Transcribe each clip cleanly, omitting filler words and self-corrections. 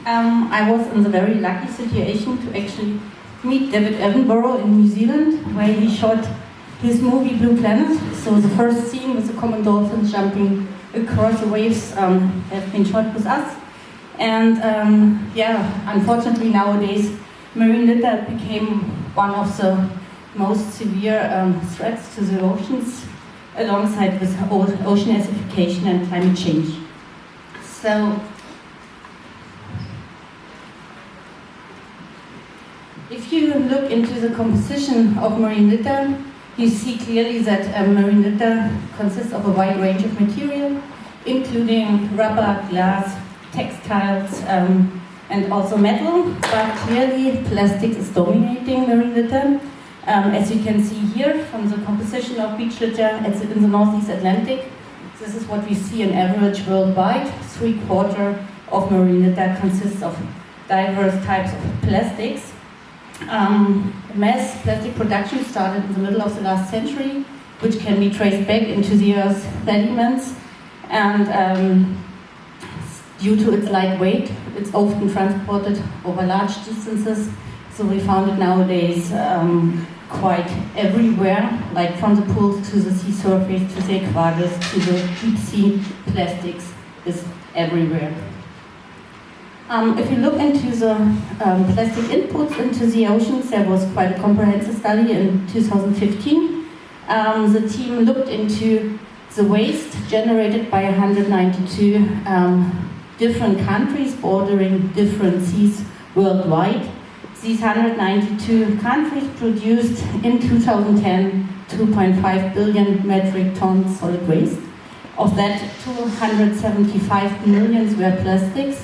I was in the very lucky situation to actually meet David Attenborough in New Zealand, where he shot his movie Blue Planet. So the first scene with the common dolphins jumping across the waves have been shot with us. And unfortunately nowadays marine litter became one of the most severe threats to the oceans, alongside with ocean acidification and climate change. So, if you look into the composition of marine litter, you see clearly that marine litter consists of a wide range of material, including rubber, glass, textiles, and also metal, but clearly plastic is dominating marine litter. As you can see here from the composition of beach litter in the Northeast Atlantic, this is what we see on average worldwide. 3/4 of marine litter consists of diverse types of plastics. Mass plastic production started in the middle of the last century, which can be traced back into the Earth's sediments, and due to its light weight, it's often transported over large distances, so we found it nowadays quite everywhere, like from the pools to the sea surface, to the aquariums, to the deep sea. Plastics is everywhere. If you look into the plastic inputs into the oceans, there was quite a comprehensive study in 2015. The team looked into the waste generated by 192 different countries bordering different seas worldwide. These 192 countries produced in 2010 2.5 billion metric tons solid waste. Of that, 275 million were plastics,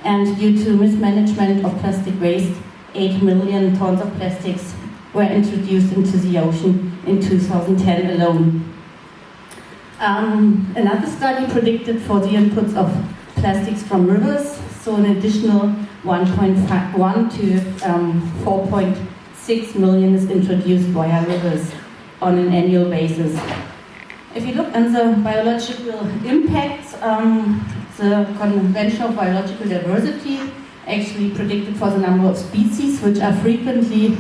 and due to mismanagement of plastic waste, 8 million tons of plastics were introduced into the ocean in 2010 alone. Another study predicted for the inputs of plastics from rivers, so an additional 1.1 to 4.6 million is introduced via rivers on an annual basis. If you look at the biological impacts, the Convention of Biological Diversity actually predicted for the number of species which are frequently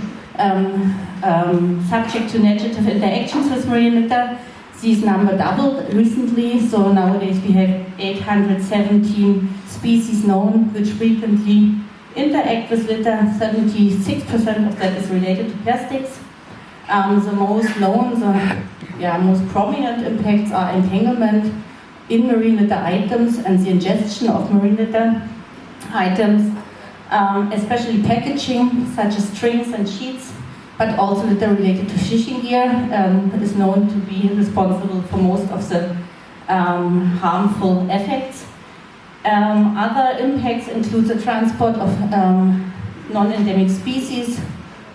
subject to negative interactions with marine litter. This number doubled recently, so nowadays we have 817 species known which frequently interact with litter. 76% of that is related to plastics. The most known, most prominent impacts are entanglement in marine litter items and the ingestion of marine litter items, especially packaging such as strings and sheets, but also litter related to fishing gear is known to be responsible for most of the harmful effects. Other impacts include the transport of non-endemic species,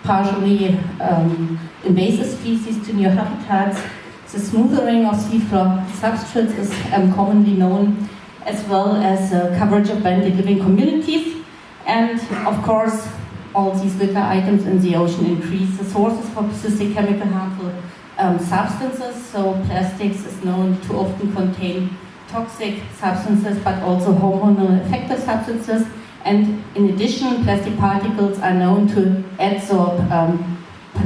partially invasive species to new habitats. The smoothing of seafloor substrates is commonly known, as well as coverage of banded living communities. And of course, all these litter items in the ocean increase the sources for persistent chemical harmful substances. So plastics is known to often contain toxic substances, but also hormonal effective substances. And in addition, plastic particles are known to adsorb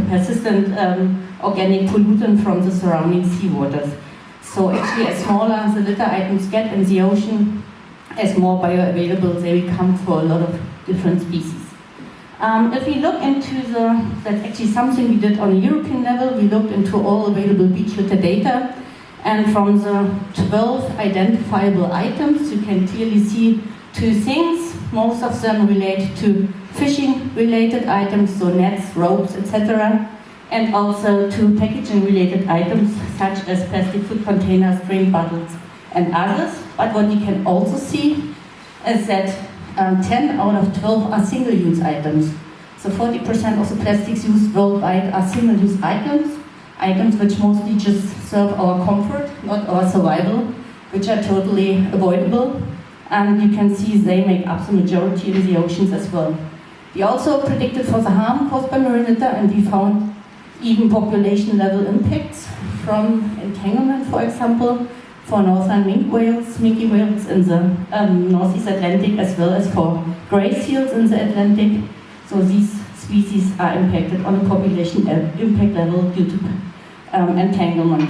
persistent organic pollutant from the surrounding seawaters. So actually, as smaller the litter items get in the ocean, as more bioavailable they become for a lot of different species. If we look into that's actually something we did on a European level. We looked into all available beach litter data, and from the 12 identifiable items, you can clearly see two things. Most of them relate to fishing-related items, so nets, ropes, etc., and also to packaging-related items such as plastic food containers, drink bottles, and others. But what you can also see is that 10 out of 12 are single-use items. So 40% of the plastics used worldwide are single-use items which mostly just serve our comfort, not our survival, which are totally avoidable. And you can see they make up the majority in the oceans as well. We also predicted for the harm caused by marine litter, and we found even population level impacts from entanglement, for example. for northern minke whales in the Northeast Atlantic, as well as for grey seals in the Atlantic. So these species are impacted on a population impact level due to entanglement.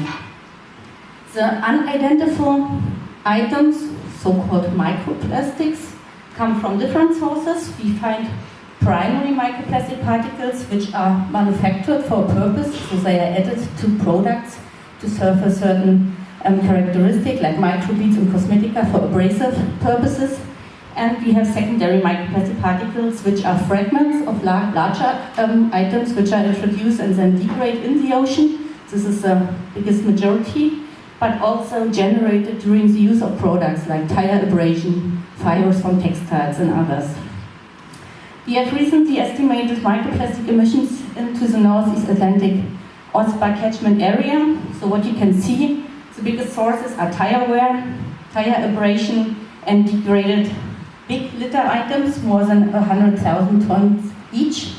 The unidentified items, so-called microplastics, come from different sources. We find primary microplastic particles which are manufactured for a purpose, so they are added to products to serve a certain characteristic, like microbeads in cosmetica for abrasive purposes. And we have secondary microplastic particles, which are fragments of larger items which are introduced and then degrade in the ocean. This is the biggest majority, but also generated during the use of products like tire abrasion, fibers from textiles and others. We have recently estimated microplastic emissions into the Northeast Atlantic OSPA catchment area. So what you can see, the biggest sources are tire wear, tire abrasion, and degraded big litter items, more than 100,000 tons each,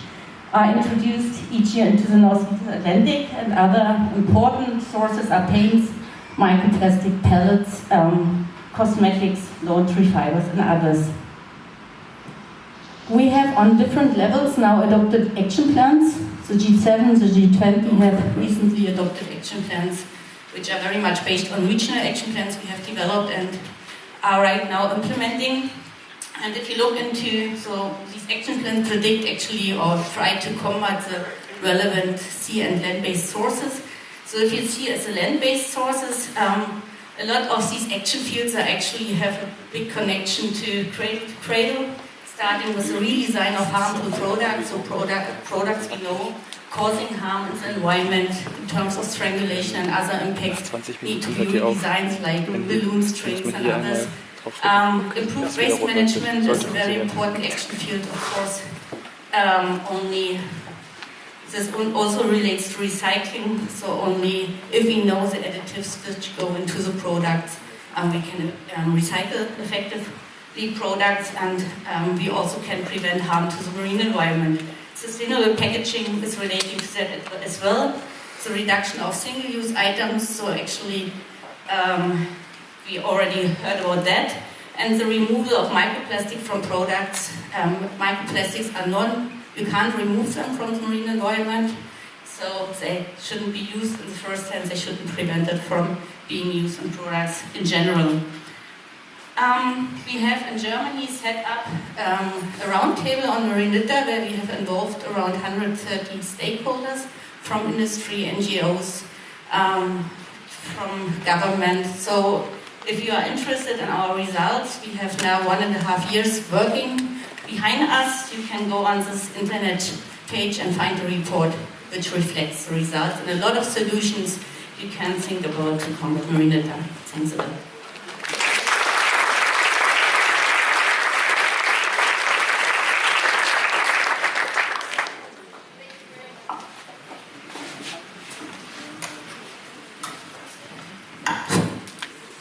are introduced each year into the Northeast Atlantic, and other important sources are paints, microplastic pellets, cosmetics, laundry fibers, and others. We have on different levels now adopted action plans. The G7, the G20 have recently adopted action plans which are very much based on regional action plans we have developed and are right now implementing. And if you look into, so these action plans predict actually or try to combat the relevant sea and land-based sources. So if you see as the land-based sources, a lot of these action fields are actually have a big connection to cradle, starting with the redesign of harmful products, so products we know causing harm in the environment in terms of strangulation and other impacts need to be redesigned, like balloon strings and others. Improved waste management is a very important action field, of course. This also relates to recycling, so only if we know the additives which go into the products, we can recycle effectively products, and we also can prevent harm to the marine environment. Sustainable packaging is relating to that as well. The reduction of single-use items, so actually we already heard about that. And the removal of microplastic from products. Microplastics are you can't remove them from the marine environment, so they shouldn't be used in the first hand, they shouldn't be prevented from being used in products in general. We have in Germany set up a roundtable on marine litter where we have involved around 130 stakeholders from industry, NGOs, from government. So if you are interested in our results, we have now 1.5 years working behind us. You can go on this internet page and find a report which reflects the results and a lot of solutions you can think about to combat marine litter. Thanks a lot.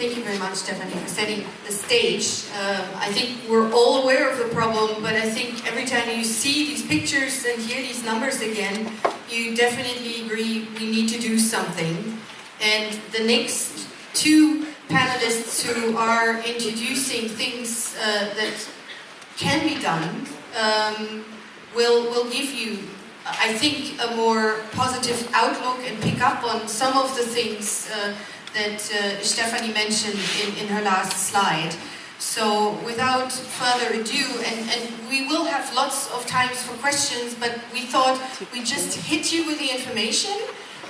Thank you very much, Stefanie, for setting the stage. I think we're all aware of the problem, but I think every time you see these pictures and hear these numbers again, you definitely agree we need to do something. And the next two panelists who are introducing things that can be done will give you, I think, a more positive outlook and pick up on some of the things that Stefanie mentioned in her last slide. So without further ado, and we will have lots of times for questions, but we thought we'd just hit you with the information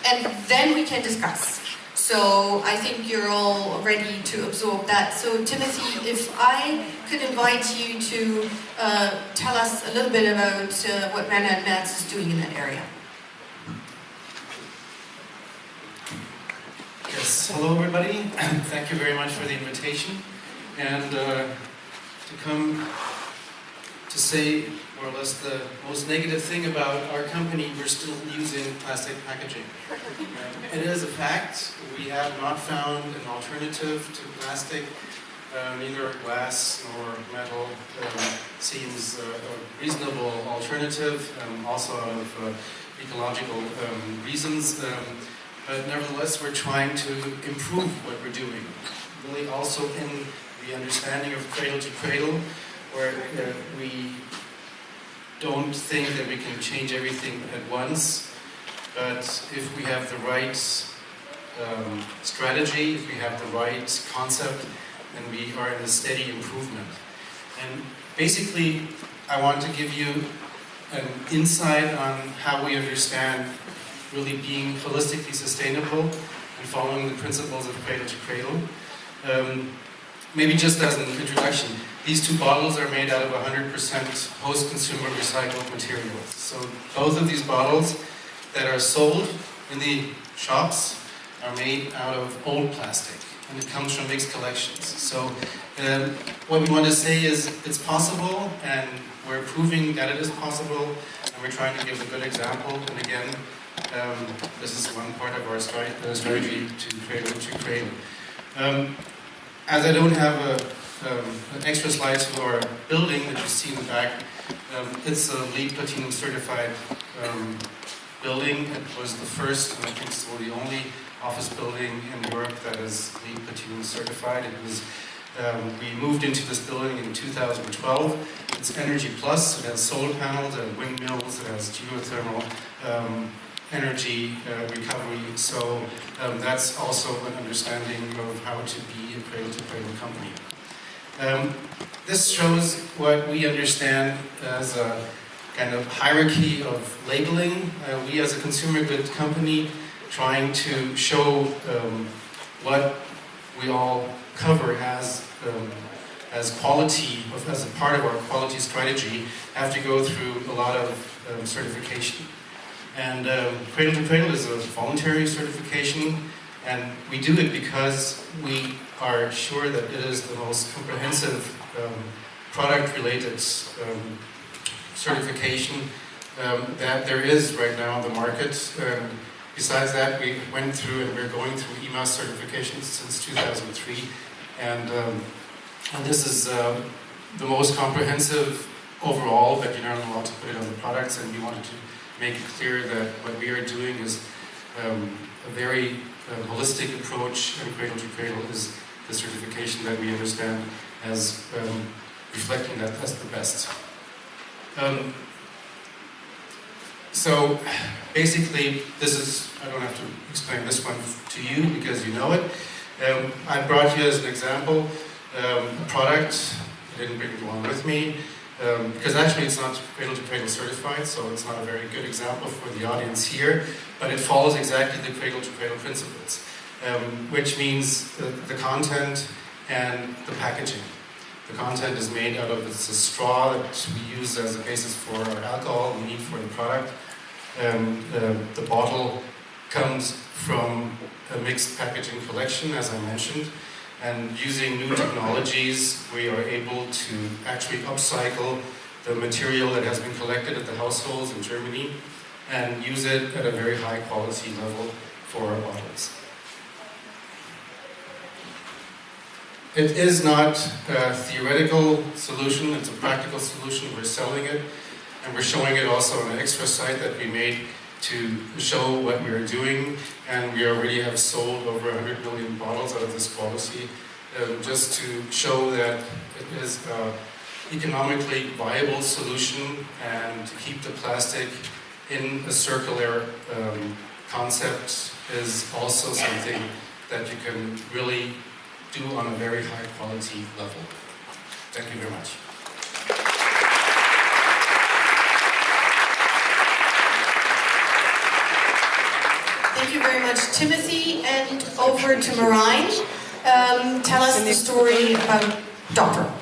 and then we can discuss. So I think you're all ready to absorb that. So Timothy, if I could invite you to tell us a little bit about what Werner and Mertz is doing in that area. Yes, hello everybody, thank you very much for the invitation, and to come to say more or less the most negative thing about our company: we're still using plastic packaging. It is a fact, we have not found an alternative to plastic, neither glass nor metal seems a reasonable alternative, also out of ecological reasons. But nevertheless, we're trying to improve what we're doing. really also in the understanding of cradle to cradle, where we don't think that we can change everything at once, but if we have the right strategy, if we have the right concept, then we are in a steady improvement. And basically, I want to give you an insight on how we understand really being holistically sustainable and following the principles of cradle to cradle. Maybe just as an introduction, these two bottles are made out of 100% post-consumer recycled materials. So both of these bottles that are sold in the shops are made out of old plastic, and it comes from mixed collections. So what we want to say is it's possible, and we're proving that it is possible, and we're trying to give a good example. And again, this is one part of our strategy to cradle. As I don't have an extra slide to our building that you see in the back, it's a LEED Platinum certified building. It was the first, and I think still the only office building in Europe that is LEED Platinum certified. It was we moved into this building in 2012. It's Energy Plus. It has solar panels and windmills. It has geothermal energy recovery. So that's also an understanding of how to be a cradle-to-cradle company. This shows what we understand as a kind of hierarchy of labeling. We as a consumer goods company trying to show what we all cover as quality, as a part of our quality strategy, have to go through a lot of certification. And Cradle to Cradle is a voluntary certification, and we do it because we are sure that it is the most comprehensive product-related certification that there is right now on the market. Besides that, we went through and we're going through EMAS certifications since 2003, and this is the most comprehensive overall, but you're not allowed to put it on the products, and we wanted to make it clear that what we are doing is a very holistic approach, and Cradle to Cradle is the certification that we understand as reflecting that as the best. So basically, this is, I don't have to explain this one to you because you know it. I brought you as an example a product. I didn't bring it along with me because actually it's not Cradle to Cradle certified, so it's not a very good example for the audience here, but it follows exactly the Cradle to Cradle principles, which means the content and the packaging. The content is made out of it's a straw that we use as a basis for our alcohol we need for the product. The bottle comes from a mixed packaging collection, as I mentioned, and using new technologies, we are able to actually upcycle the material that has been collected at the households in Germany and use it at a very high quality level for our bottles. It is not a theoretical solution, it's a practical solution. We're selling it, and we're showing it also on an extra site that we made to show what we are doing, and we already have sold over 100 million bottles out of this quality, just to show that it is an economically viable solution, and to keep the plastic in a circular concept is also something that you can really do on a very high quality level. Thank you very much. Thank you very much, Timothy, and over to Merjin. Tell us the story about Doch.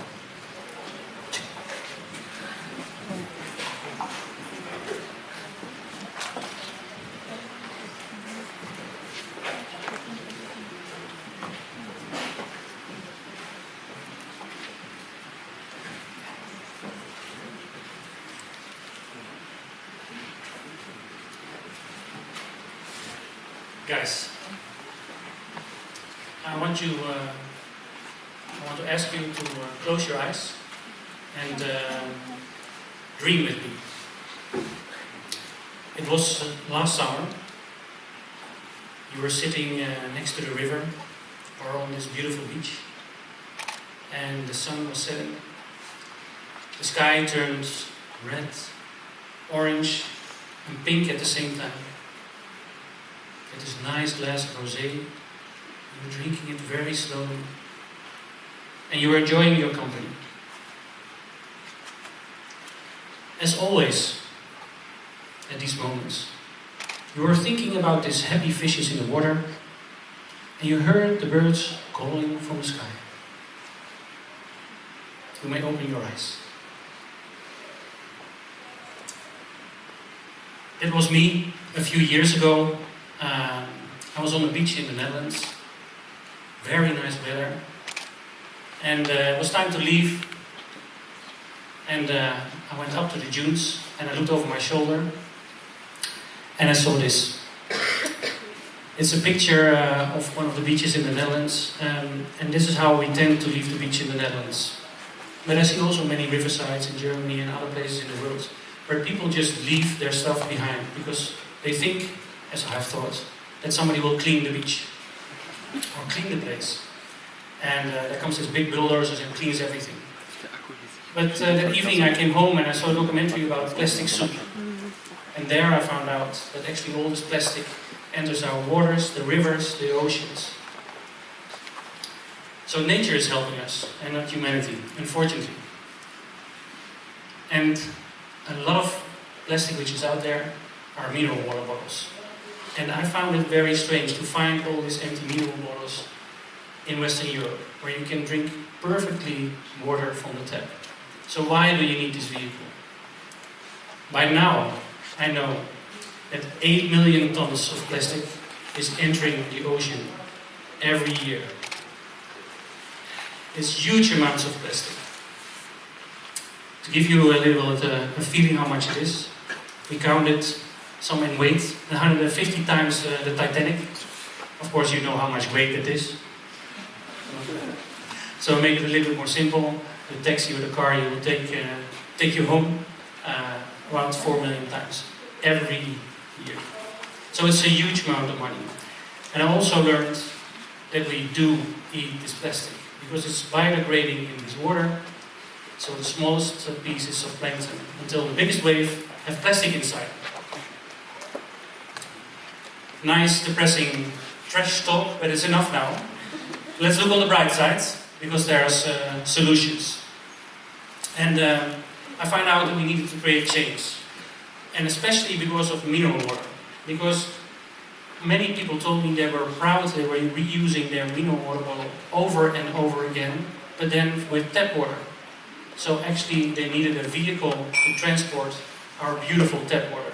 Guys, I want to ask you to close your eyes and dream with me. It was last summer. You were sitting next to the river, were on this beautiful beach, and the sun was setting. The sky turned red, orange, and pink at the same time. You had this nice glass of rosé. You were drinking it very slowly, and you were enjoying your company. As always, at these moments, you were thinking about these happy fishes in the water, and you heard the birds calling from the sky. You may open your eyes. It was me a few years ago. I was on the beach in the Netherlands. Very nice weather. And it was time to leave. And I went up to the dunes and I looked over my shoulder and I saw this. It's a picture of one of the beaches in the Netherlands, and this is how we tend to leave the beach in the Netherlands. But I see also many riversides in Germany and other places in the world where people just leave their stuff behind because they think, as I have thought, that somebody will clean the beach or clean the place. And there comes this big bulldozer and cleans everything. But that evening I came home and I saw a documentary about plastic soup. And there I found out that actually all this plastic enters our waters, the rivers, the oceans. So nature is helping us and not humanity, unfortunately. And a lot of plastic which is out there are mineral water bottles. And I found it very strange to find all these empty mineral bottles in Western Europe, where you can drink perfectly water from the tap. So why do you need this vehicle? By now, I know that 8 million tons of plastic is entering the ocean every year. It's huge amounts of plastic. To give you a little a feeling how much it is, we counted some in weight, 150 times the Titanic. Of course you know how much weight it is. So make it a little bit more simple. The taxi or the car you will take you home around 4 million times every year. So it's a huge amount of money. And I also learned that we do eat this plastic because it's biodegrading in this water. So the smallest pieces of plankton until the biggest wave have plastic inside. Nice, depressing trash talk, but it's enough now. Let's look on the bright side, because there's solutions. And I found out that we needed to create change. And especially because of mineral water. Because many people told me they were proud they were reusing their mineral water bottle over and over again, but then with tap water. So actually they needed a vehicle to transport our beautiful tap water.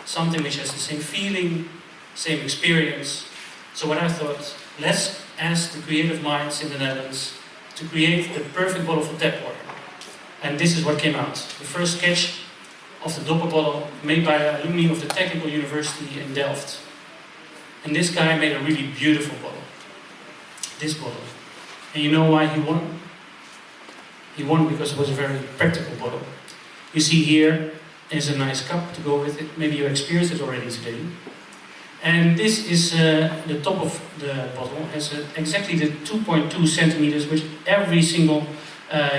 Something which has the same feeling, same experience. So what I thought, let's ask the creative minds in the Netherlands to create the perfect bottle for tap water. And this is what came out. The first sketch of the Doppel bottle made by alumni of the Technical University in Delft. And this guy made a really beautiful bottle. This bottle. And you know why he won? He won because it was a very practical bottle. You see here is a nice cup to go with it. Maybe you experienced it already today. And this is the top of the bottle. Has exactly the 2.2 centimeters, which every single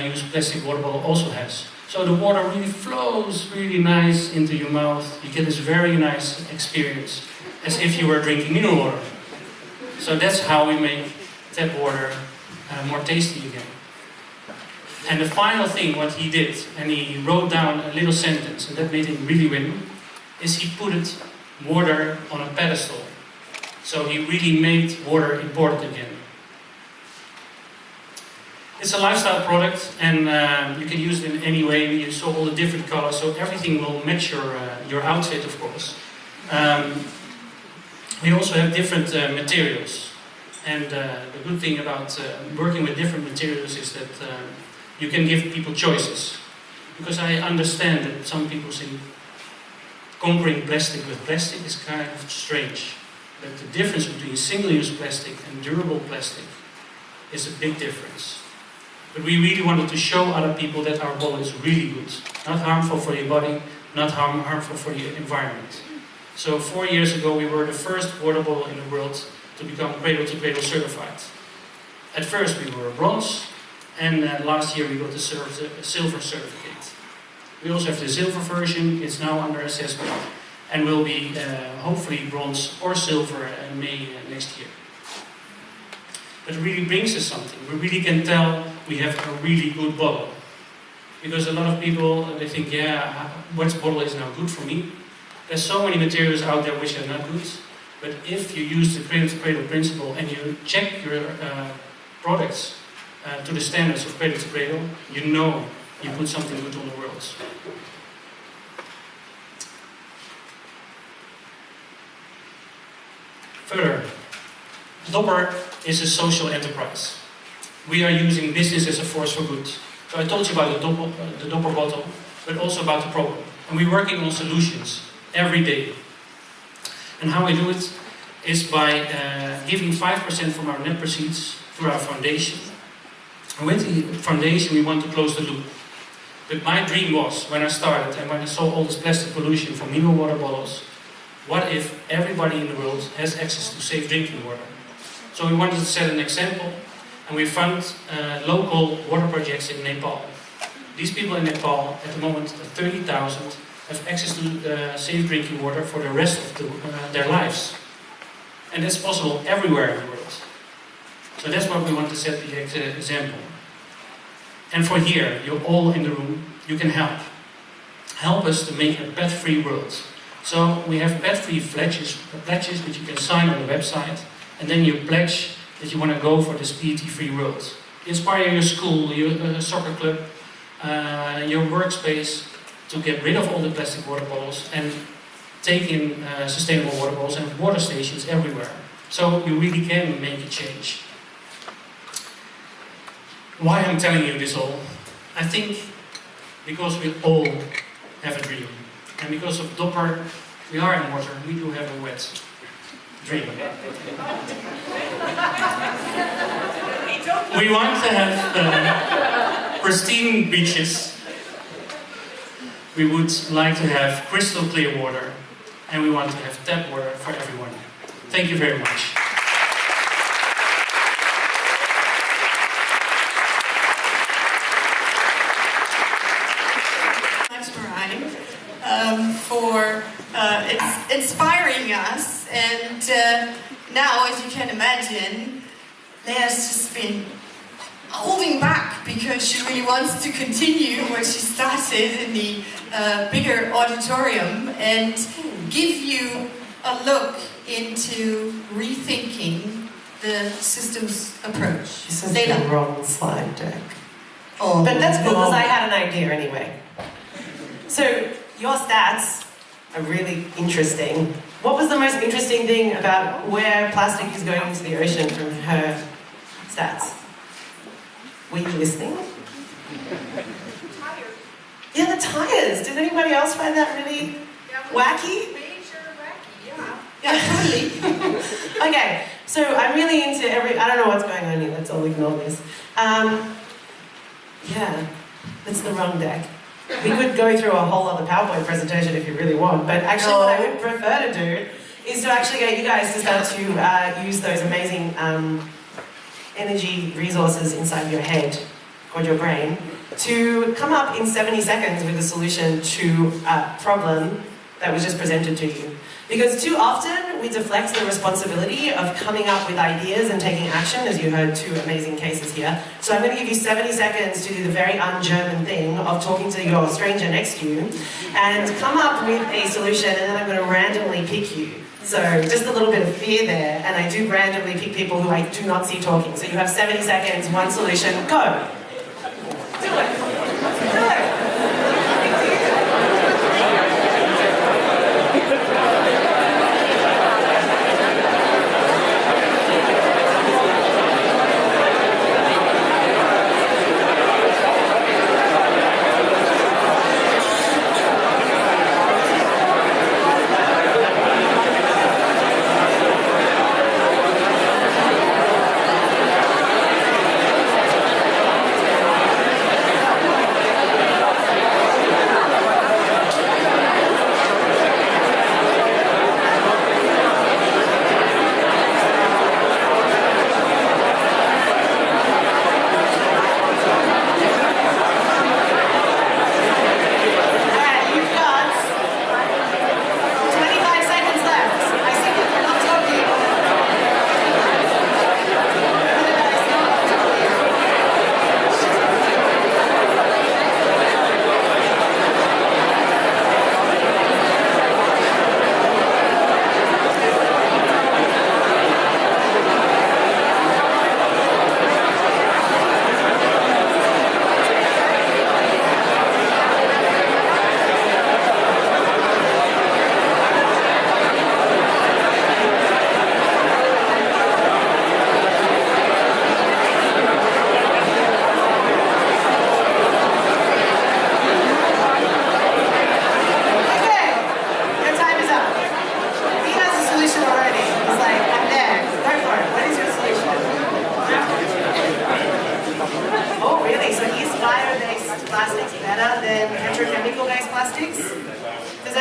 used plastic water bottle also has. So the water really flows really nice into your mouth. You get this very nice experience, as if you were drinking mineral water. So that's how we make tap water more tasty again. And the final thing, what he did, and he wrote down a little sentence, and that made him really win, is he put water on a pedestal. So he really made water important again. It's a lifestyle product, and you can use it in any way. You saw all the different colors, so everything will match your outfit, of course. We also have different materials. And the good thing about working with different materials is that you can give people choices. Because I understand that some people think conquering plastic with plastic is kind of strange. But the difference between single-use plastic and durable plastic is a big difference. But we really wanted to show other people that our bottle is really good. Not harmful for your body, not harmful for the environment. So 4 years ago we were the first water bottle in the world to become Cradle to Cradle certified. At first we were bronze, and last year we got the silver certificate. We also have the silver version, it's now under assessment, and will be hopefully bronze or silver in May next year. But it really brings us something. We really can tell we have a really good bottle. Because a lot of people, they think, yeah, what bottle is now good for me? There's so many materials out there which are not good. But if you use the Cradle to Cradle principle and you check your products to the standards of Cradle to Cradle, you know you put something good on the world. Further, Dopper is a social enterprise. We are using business as a force for good. So I told you about the Dopper bottle, but also about the problem. And we're working on solutions every day. And how we do it is by giving 5% from our net proceeds through our foundation. And with the foundation we want to close the loop. But my dream was, when I started and when I saw all this plastic pollution from mineral water bottles, what if everybody in the world has access to safe drinking water? So we wanted to set an example, and we fund local water projects in Nepal. These people in Nepal, at the moment 30,000, have access to safe drinking water for the rest of their lives. And that's possible everywhere in the world. So that's what we want to set the example. And for here, you're all in the room, you can help. Help us to make a pet-free world. So we have pet-free pledges that you can sign on the website, and then you pledge that you want to go for this PET-free world. Inspire your school, your soccer club, your workspace to get rid of all the plastic water bottles and take in sustainable water bottles and water stations everywhere. So you really can make a change. Why I'm telling you this all? I think because we all have a dream. And because of Dopper, we are in water, we do have a wet dream. We want to have pristine beaches. We would like to have crystal clear water. And we want to have tap water for everyone. Thank you very much. For inspiring us, and now, as you can imagine, Leila's just been holding back because she really wants to continue what she started in the bigger auditorium and give you a look into rethinking the systems approach. This is Leyla. the wrong slide deck. Oh, But that's cool because no. I had an idea anyway. So your stats are really interesting. What was the most interesting thing about where plastic is going into the ocean from her stats? Were you listening? Yeah, the tires. Did anybody else find that really wacky? Yeah, totally. Okay, so I'm really into I don't know what's going on here, let's all ignore this. Yeah, it's the wrong deck. We could go through a whole other PowerPoint presentation if you really want, but actually what I would prefer to do is to actually get you guys to start to use those amazing energy resources inside your head, called your brain, to come up in 70 seconds with a solution to a problem that was just presented to you. Because too often we deflect the responsibility of coming up with ideas and taking action, as you heard two amazing cases here. So I'm going to give you 70 seconds to do the very un-German thing of talking to your stranger next to you and come up with a solution, and then I'm going to randomly pick you. So just a little bit of fear there, and I do randomly pick people who I do not see talking. So you have 70 seconds, one solution, go! Do it! Do it!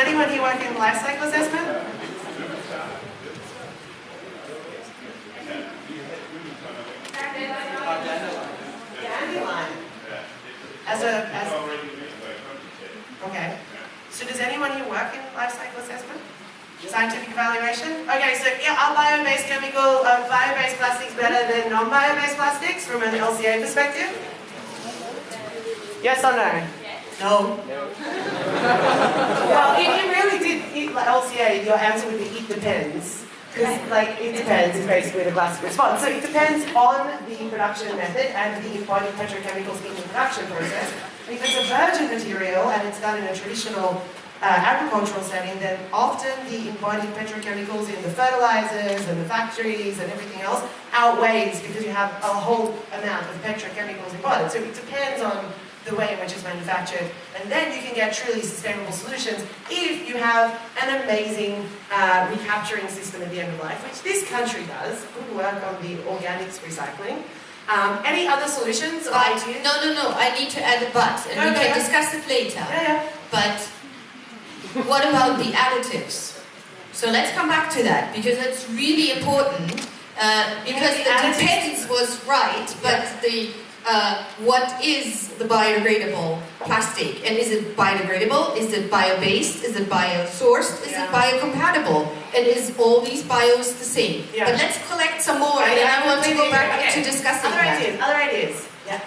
anyone here work in life cycle assessment? Dandelion. Okay. So does anyone here work in life cycle assessment? Scientific evaluation? Okay, so are bio-based bio-based plastics better than non-bio-based plastics from an LCA perspective? Yes or no? No. Well, if you really did LCA, your answer would be it depends. Because, it depends is basically the classic response. So it depends on the production method and the embodied petrochemicals in the production process. If it's a virgin material and it's done in a traditional agricultural setting, then often the embodied petrochemicals in the fertilizers and the factories and everything else outweighs because you have a whole amount of petrochemicals embodied. So it depends on the way in which it's manufactured, and then you can get truly sustainable solutions if you have an amazing recapturing system at the end of life, which this country does. Good work on the organics recycling. Any other solutions or ideas? No, I need to add a but, and we can discuss it later. Yeah. But what about the additives? So let's come back to that, because it's really important, because the depends was right, but what is the biodegradable plastic? And is it biodegradable? Is it bio-based? Is it bio-sourced? Is it biocompatible? And is all these bios the same? Yeah. But let's collect some more, and I want to go back to discussing that. Other ideas? Yeah.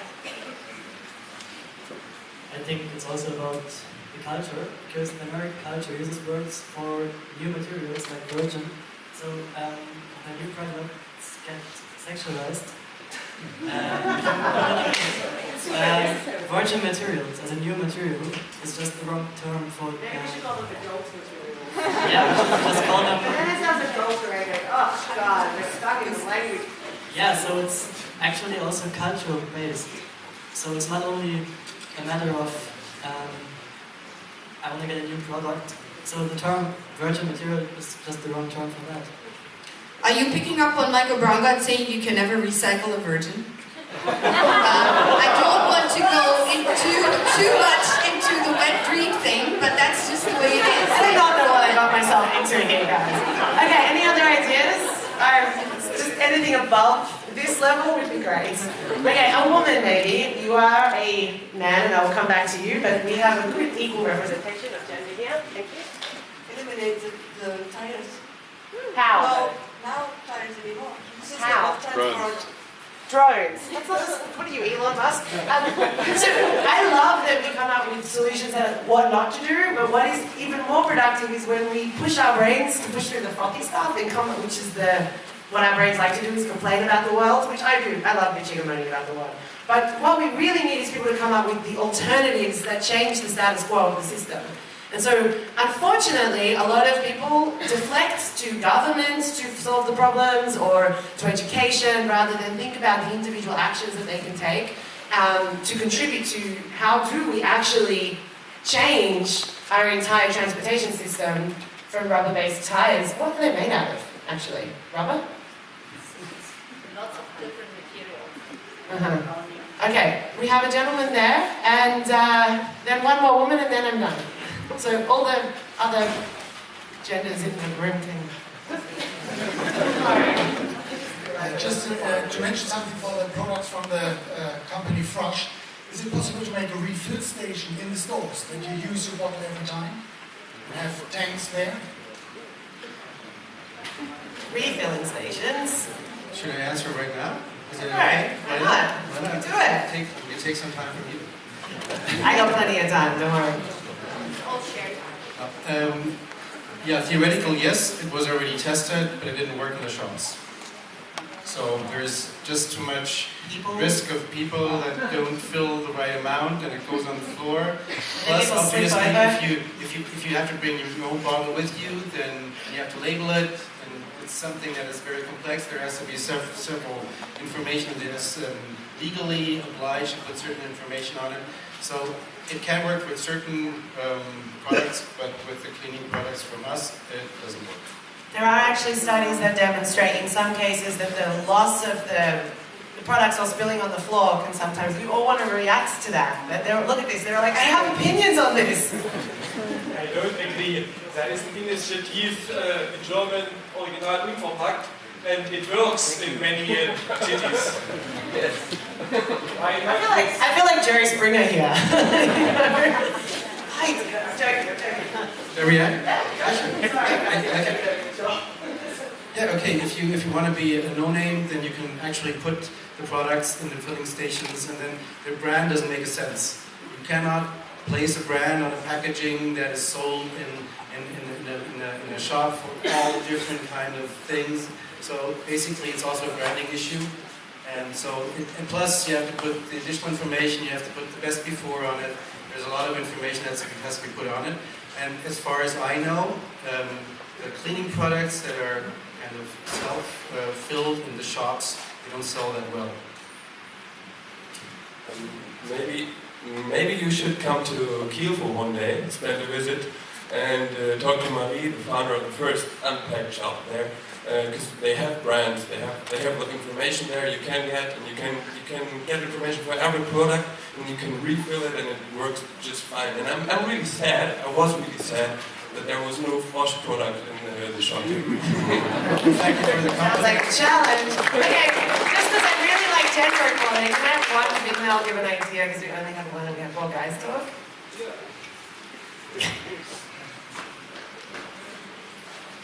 I think it's also about the culture, because the American culture uses words for new materials like virgin. So when new products get sexualized, virgin materials as a new material is just the wrong term for. Maybe we should call them adult materials. Yeah, we should just call them. And it sounds adulterated. Oh God, we're stuck in the language. Yeah, so it's actually also cultural based. So it's not only a matter of I want to get a new product. So the term virgin material is just the wrong term for that. Are you picking up on Michael Braungart saying you can never recycle a virgin? I don't want to go too much into the wet dream thing, but that's just the way it is. I do not know what I got myself into here, guys. Okay, any other ideas? Just anything above this level would be great. Okay, a woman maybe. You are a man, and I will come back to you, but we have a good equal representation of gender here. Thank you. Eliminate the tires. How? Now tires anymore. How? Drones. That's not just, what are you, Elon Musk? So I love that we come up with solutions on what not to do, but what is even more productive is when we push our brains to push through the frothy stuff and come up, which is what our brains like to do is complain about the world, which I do. I love bitching and moaning about the world. But what we really need is people to come up with the alternatives that change the status quo of the system. And so, unfortunately, a lot of people deflect to governments to solve the problems or to education rather than think about the individual actions that they can take to contribute to how do we actually change our entire transportation system from rubber-based tires. What are they made out of, actually? Rubber? Lots of different materials. Okay, we have a gentleman there, and then one more woman, and then I'm done. So all the other genders in the room can... Just to mention something for the products from the company Frush, is it possible to make a refill station in the stores that you use your bottle every time? You have tanks there? Refilling stations. Should I answer right now? Is it Alright, why not? Why not? Do it. We take some time from you. I got plenty of time, don't worry. Yeah, theoretical, yes, it was already tested, but it didn't work in the shops. So there's just too much risk of people that don't fill the right amount and it goes on the floor. Plus, obviously, if you have to bring your own bottle with you, then you have to label it, and it's something that is very complex. There has to be several information that is legally obliged to put certain information on it. So it can work with certain products, but with the cleaning products from us, it doesn't work. There are actually studies that demonstrate in some cases that the loss of the products or spilling on the floor can sometimes, you all want to react to that. Look at this, they're like, I have opinions on this. I don't agree Idee. That is an initiative in German, original unverpackt, and it works in many cities. Yes. I feel like Jerry Springer here. Hi, joking. There we are. Yeah, okay, if you want to be a no-name, then you can actually put the products in the filling stations, and then the brand doesn't make a sense. You cannot place a brand on a packaging that is sold in a shop for all different kind of things. So basically it's also a branding issue. And so, and plus you have to put the additional information, you have to put the best before on it. There's a lot of information that has to be put on it. And as far as I know, the cleaning products that are kind of self-filled in the shops, they don't sell that well. Maybe you should come to Kiel for one day, spend a visit, and talk to Marie, the founder of the first unpacked shop there, because they have brands, they have information there you can get, and you can get information for every product, and you can refill it, and it works just fine. And I'm really sad. I was really sad that there was no Frosch product in the shop. Thank you for the Sounds like a challenge. Okay, just because I really like gender equality, can I have one female give an idea, because we only have one and we have 4 guys talk?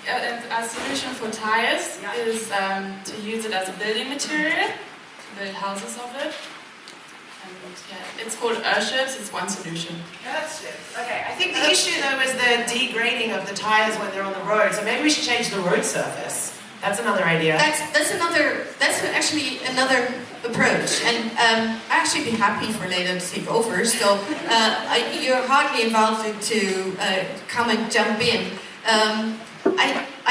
And a solution for tires is to use it as a building material, to build houses of it. And yeah, it's called earthships, it's one solution. Earthships. Okay, I think the issue though is the degrading of the tires when they're on the road, so maybe we should change the road surface. That's another idea. That's actually another approach, and I'd actually be happy for Leyla to take over. So you're hardly invited to come and jump in.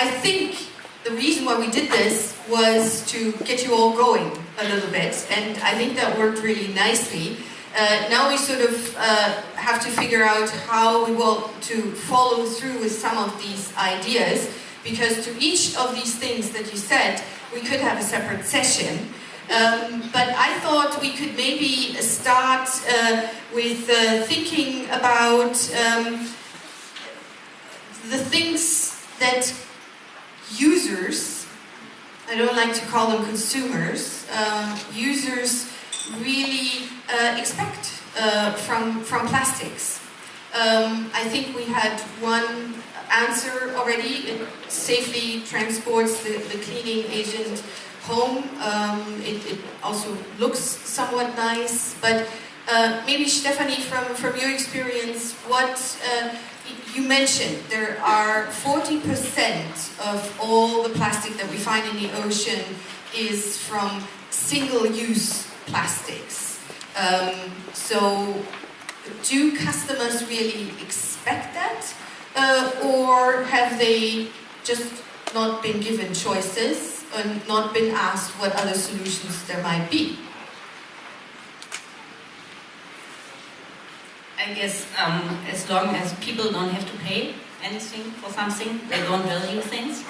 I think the reason why we did this was to get you all going a little bit, and I think that worked really nicely. Now we sort of have to figure out how we want to follow through with some of these ideas, because to each of these things that you said, we could have a separate session. But I thought we could maybe start with thinking about the things that users, I don't like to call them consumers, users really expect from plastics. I think we had one answer already. It safely transports the cleaning agent home. It also looks somewhat nice, but maybe Stefanie, from your experience, what you mentioned, there are 40% of all the plastic that we find in the ocean is from single-use plastics. So do customers really expect that? Or have they just not been given choices and not been asked what other solutions there might be? I guess as long as people don't have to pay anything for something, they don't value things.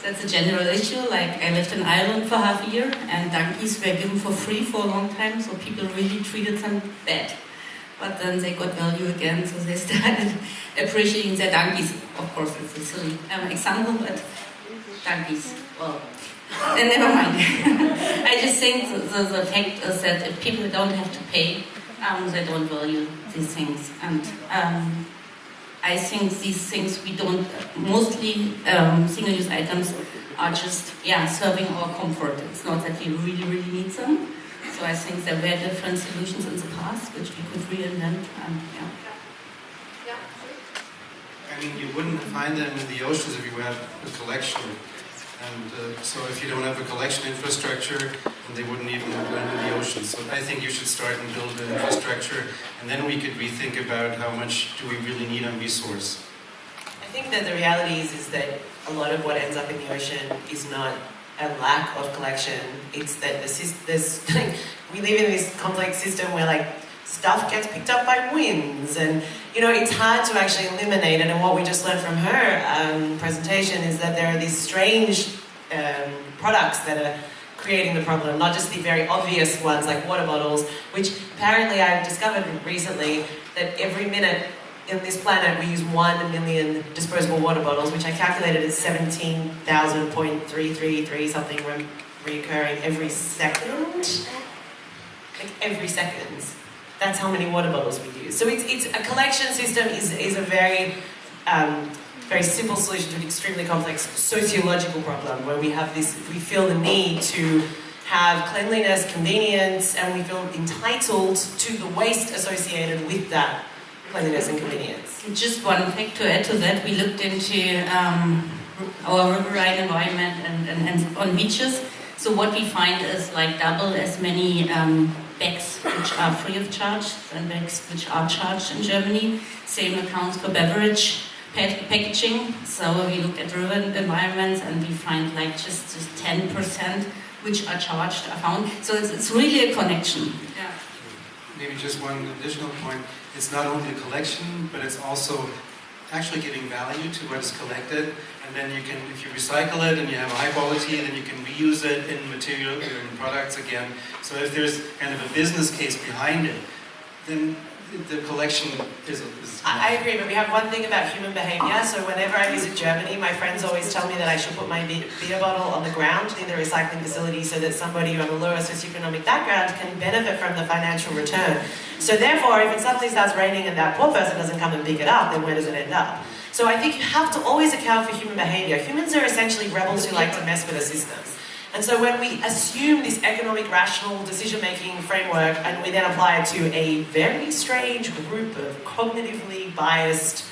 That's a general issue. Like, I lived in Ireland for half a year, and donkeys were given for free for a long time, so people really treated them bad. But then they got value again, so they started appreciating their donkeys. Of course, it's a silly example, but donkeys, well, then never mind. I just think the fact is that if people don't have to pay, they don't value these things. And I think these things we don't, mostly single-use items are just, serving our comfort. It's not that we really, really need them. So I think there were different solutions in the past which we could reinvent. I mean, you wouldn't find them in the oceans if you had a collection. And so if you don't have a collection infrastructure, then they wouldn't even land in the ocean. So I think you should start and build an infrastructure, and then we could rethink about how much do we really need on resource. I think that the reality is that a lot of what ends up in the ocean is not a lack of collection. It's that we live in this complex system where stuff gets picked up by winds, and it's hard to actually eliminate it. And what we just learned from her presentation is that there are these strange products that are creating the problem, not just the very obvious ones like water bottles, which apparently I've discovered recently that every minute in this planet we use 1 million disposable water bottles, which I calculated as 17,000.333 something reoccurring every second. Like every second. That's how many water bottles we use. So it's a collection system is a very very simple solution to an extremely complex sociological problem where we feel the need to have cleanliness, convenience, and we feel entitled to the waste associated with that cleanliness and convenience. Just one fact to add to that, we looked into our riverine environment and on beaches. So what we find is like double as many bags which are free of charge than bags which are charged in Germany. Same accounts for beverage packaging. So we looked at river environments and we find like just 10% which are charged are found. So it's really a connection. Yeah. Maybe just one additional point. It's not only the collection, but it's also actually giving value to what is collected. And then you can, if you recycle it and you have a high quality, then you can reuse it in material, in products again. So if there's kind of a business case behind it, then the collection is I agree, but we have one thing about human behaviour. So whenever I visit Germany, my friends always tell me that I should put my beer bottle on the ground near the recycling facility so that somebody from a lower socioeconomic background can benefit from the financial return. So therefore, if it suddenly starts raining and that poor person doesn't come and pick it up, then where does it end up? So I think you have to always account for human behaviour. Humans are essentially rebels who like to mess with the systems. And so when we assume this economic rational decision-making framework and we then apply it to a very strange group of cognitively biased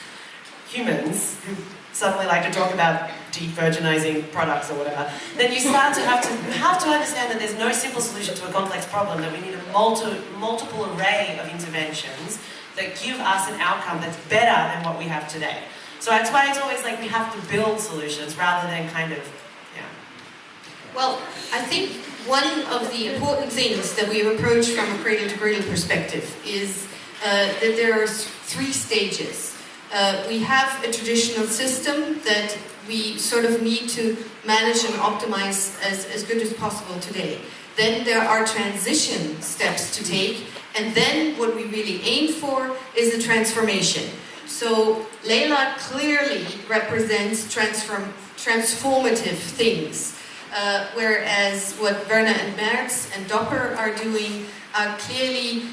humans who suddenly like to talk about de-virginizing products or whatever, then you start to have to understand that there's no simple solution to a complex problem, that we need a multiple array of interventions that give us an outcome that's better than what we have today. So that's why it's always like we have to build solutions rather than kind of, Well, I think one of the important things that we've approached from a cradle-to-cradle perspective is that there are 3 stages. We have a traditional system that we sort of need to manage and optimize as good as possible today. Then there are transition steps to take, and then what we really aim for is the transformation. So Leyla clearly represents transformative things. Whereas what Werner and Mertz and Doch are doing are clearly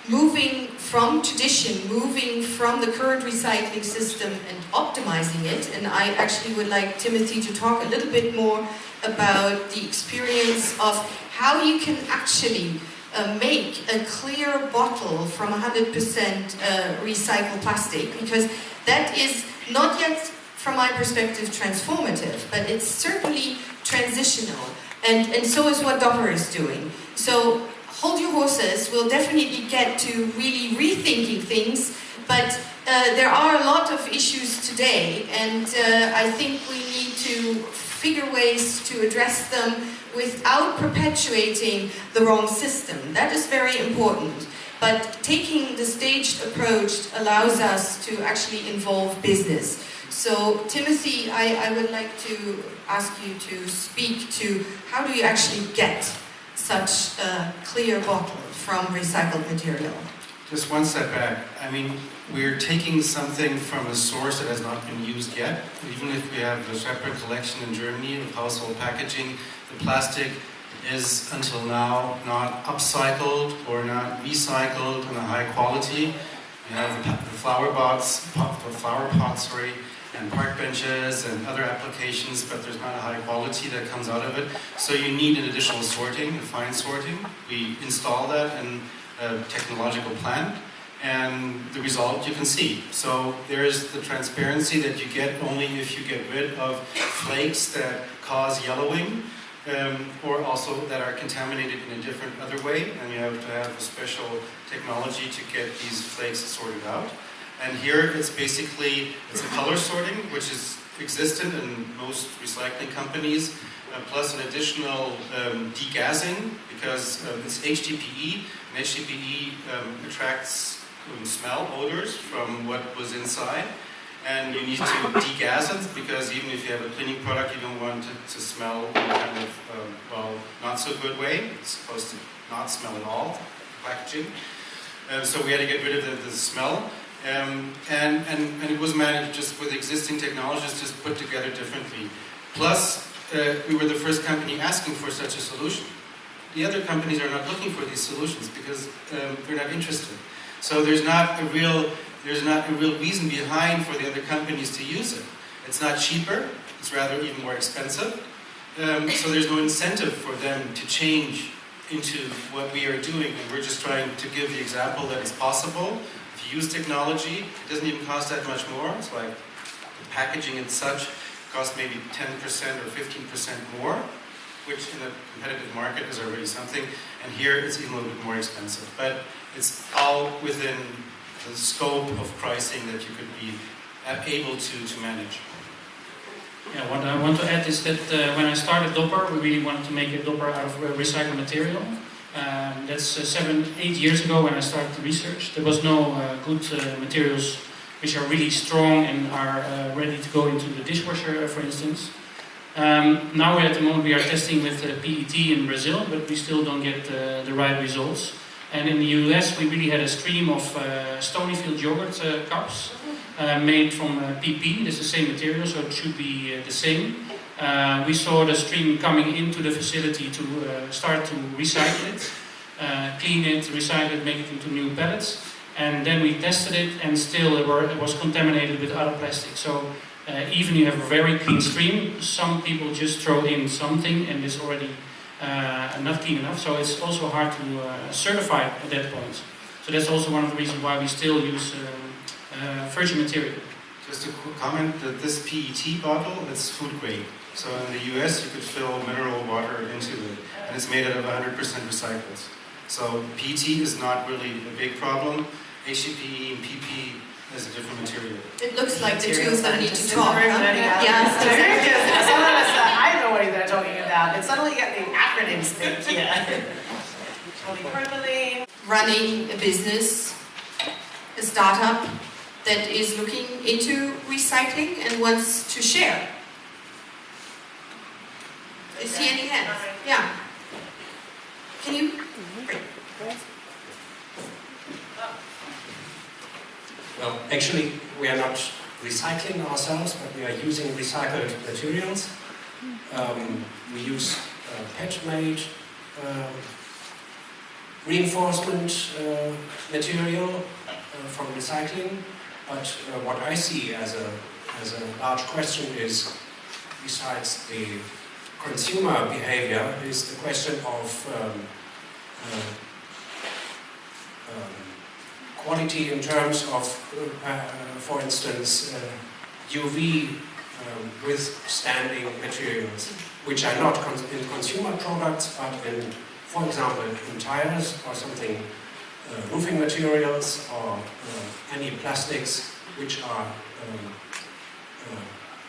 moving from tradition, moving from the current recycling system and optimizing it. And I actually would like Timothy to talk a little bit more about the experience of how you can actually make a clear bottle from 100% recycled plastic, because that is not yet, from my perspective, transformative, but it's certainly transitional, and so is what Doch is doing. So hold your horses, we'll definitely get to really rethinking things, but there are a lot of issues today, and I think we need to figure ways to address them without perpetuating the wrong system. That is very important. But taking the staged approach allows us to actually involve business. So, Timothy, I would like to ask you to speak to how do you actually get such a clear bottle from recycled material? Just one step back. I mean, we're taking something from a source that has not been used yet. Even if we have a separate collection in Germany of household packaging, the plastic is until now not upcycled or not recycled in a high quality. You have the flower pots, and park benches and other applications, but there's not a high quality that comes out of it. So you need an additional sorting, a fine sorting. We install that in a technological plant, and the result you can see. So there is the transparency that you get only if you get rid of flakes that cause yellowing, or also that are contaminated in a different other way, and you have to have a special technology to get these flakes sorted out. And here it's a color sorting, which is existent in most recycling companies, plus an additional degassing, because it's HDPE, and HDPE attracts smell, odors from what was inside. And you need to degas it, because even if you have a cleaning product, you don't want it to smell in a kind of, not so good way. It's supposed to not smell at all, packaging. So we had to get rid of the smell. And it was managed just with existing technologies, just put together differently. Plus, we were the first company asking for such a solution. The other companies are not looking for these solutions because they're not interested. So there's not a real reason behind for the other companies to use it. It's not cheaper, it's rather even more expensive. So there's no incentive for them to change into what we are doing. And we're just trying to give the example that it's possible. If you use technology, it doesn't even cost that much more. It's like the packaging and such costs maybe 10% or 15% more, which in a competitive market is already something. And here it's even a little bit more expensive. But it's all within the scope of pricing that you could be able to manage. Yeah, what I want to add is that when I started Dopper, we really wanted to make a Dopper out of recycled material. That's 7-8 years ago when I started the research. There was no good materials which are really strong and are ready to go into the dishwasher, for instance. Now at the moment we are testing with PET in Brazil, but we still don't get the right results. And in the US we really had a stream of Stonyfield yogurt cups made from PP. It's the same material, so it should be the same. We saw the stream coming into the facility to start to recycle it, clean it, recycle it, make it into new pellets. And then we tested it, and still it was contaminated with other plastics. So even you have a very clean stream, some people just throw in something and it's already not clean enough. So it's also hard to certify at that point. So that's also one of the reasons why we still use virgin material. Just a quick comment that this PET bottle, it's food grade. So in the US you could fill mineral water into it, and it's made out of 100% recycled. So PET is not really a big problem. HDPE and PP is a different material. It looks like the two of them need to talk. Yes, exactly. I know what they're talking about. It's suddenly getting acronyms speak here. Polypropylene. Running a business, a startup that is looking into recycling and wants to share. Do you see any hands? Yeah. Can you? Great. Well, actually, we are not recycling ourselves, but we are using recycled materials. We use PET-made reinforcement material from recycling. But what I see as a large question is, besides the consumer behavior, is the question of quality in terms of, for instance, UV withstanding materials, which are not in consumer products, but in, for example, in tires or something, roofing materials or any plastics which are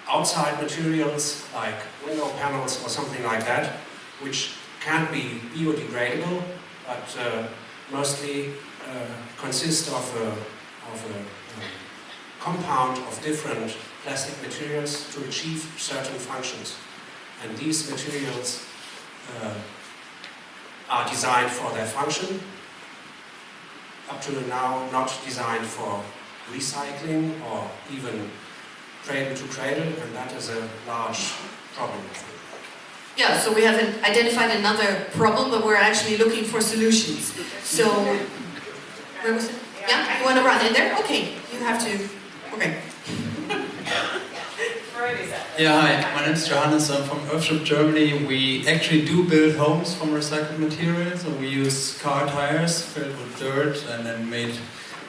outside materials like window panels or something like that, which can be biodegradable, but mostly consist of a compound of different plastic materials to achieve certain functions. And these materials are designed for their function, up to now not designed for recycling or even cradle to cradle, and that is a large problem. Yeah, so we have identified another problem, but we're actually looking for solutions. So, where was it? Yeah, you want to run in there? Okay, you have to. Okay. Yeah, hi, my name is Johannes, I'm from Earthship, Germany. We actually do build homes from recycled materials, and we use car tires filled with dirt and then made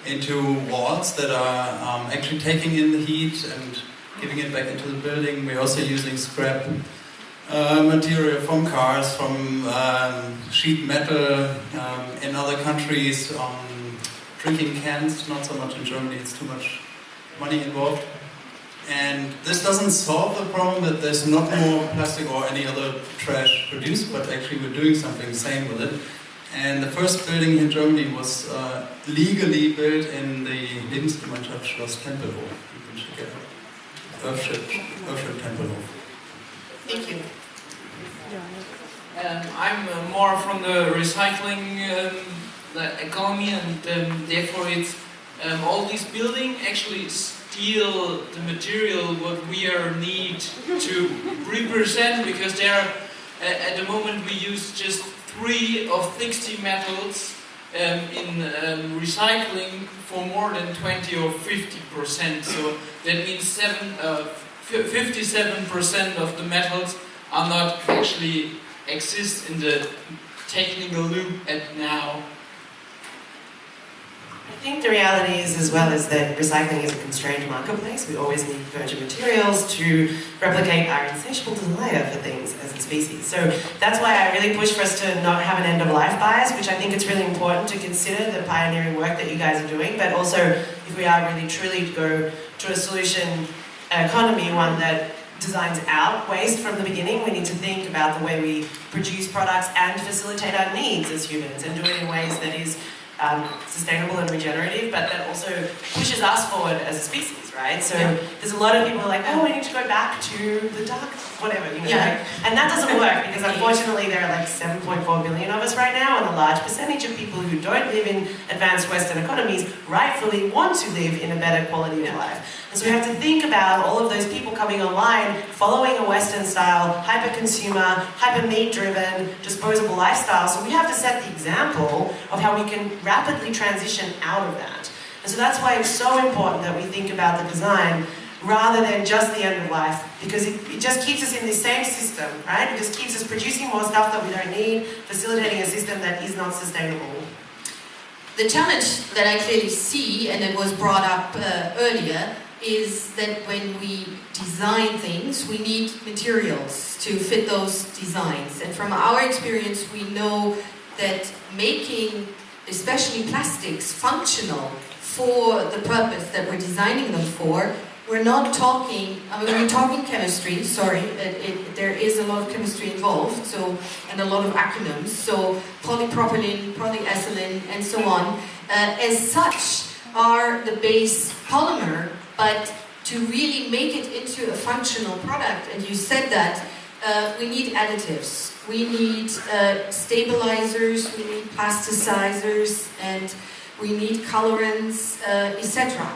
into walls that are actually taking in the heat and giving it back into the building. We're also using scrap material from cars, from sheet metal in other countries, drinking cans, not so much in Germany, it's too much money involved. And this doesn't solve the problem that there's not more plastic or any other trash produced, but actually we're doing something same with it. And the first building in Germany was legally built in the Lebensgemeinschaft Schloss Tempelhof. You can check it out. Earthship Tempelhof. Thank you. I'm more from the recycling the economy, and therefore it's all these buildings actually steal the material what we are need to represent, because they are at the moment we use just 3 of 60 metals in recycling for more than 20 or 50%. So that means 57% of the metals are not actually exist in the technical loop at now. I think the reality is as well is that recycling is a constrained marketplace. We always need virgin materials to replicate our insatiable desire for things as a species. So that's why I really push for us to not have an end-of-life bias, which I think it's really important to consider the pioneering work that you guys are doing, but also if we are really truly to go to a solution economy, one that designs out waste from the beginning, we need to think about the way we produce products and facilitate our needs as humans and do it in ways that is sustainable and regenerative, but that also pushes us forward as a species, right? So there's a lot of people who are like, oh, we need to go back to the dark, whatever, you know, like, and that doesn't work because unfortunately there are like 7.4 billion of us right now, and a large percentage of people who don't live in advanced Western economies rightfully want to live in a better quality of life. And so we have to think about all of those people coming online, following a Western style, hyper-consumer, hyper-need-driven, disposable lifestyle. So we have to set the example of how we can rapidly transition out of that. And so that's why it's so important that we think about the design rather than just the end of life, because it just keeps us in this same system, right? It just keeps us producing more stuff that we don't need, facilitating a system that is not sustainable. The challenge that I clearly see, and it was brought up earlier, is that when we design things, we need materials to fit those designs. And from our experience, we know that making, especially plastics, functional for the purpose that we're designing them for, we're not talking, I mean, we're talking chemistry, sorry, there is a lot of chemistry involved, so, and a lot of acronyms, so polypropylene, polyethylene, and so on, as such are the base polymer, but to really make it into a functional product, and you said that, we need additives, we need stabilizers, we need plasticizers, and we need colorants, etc.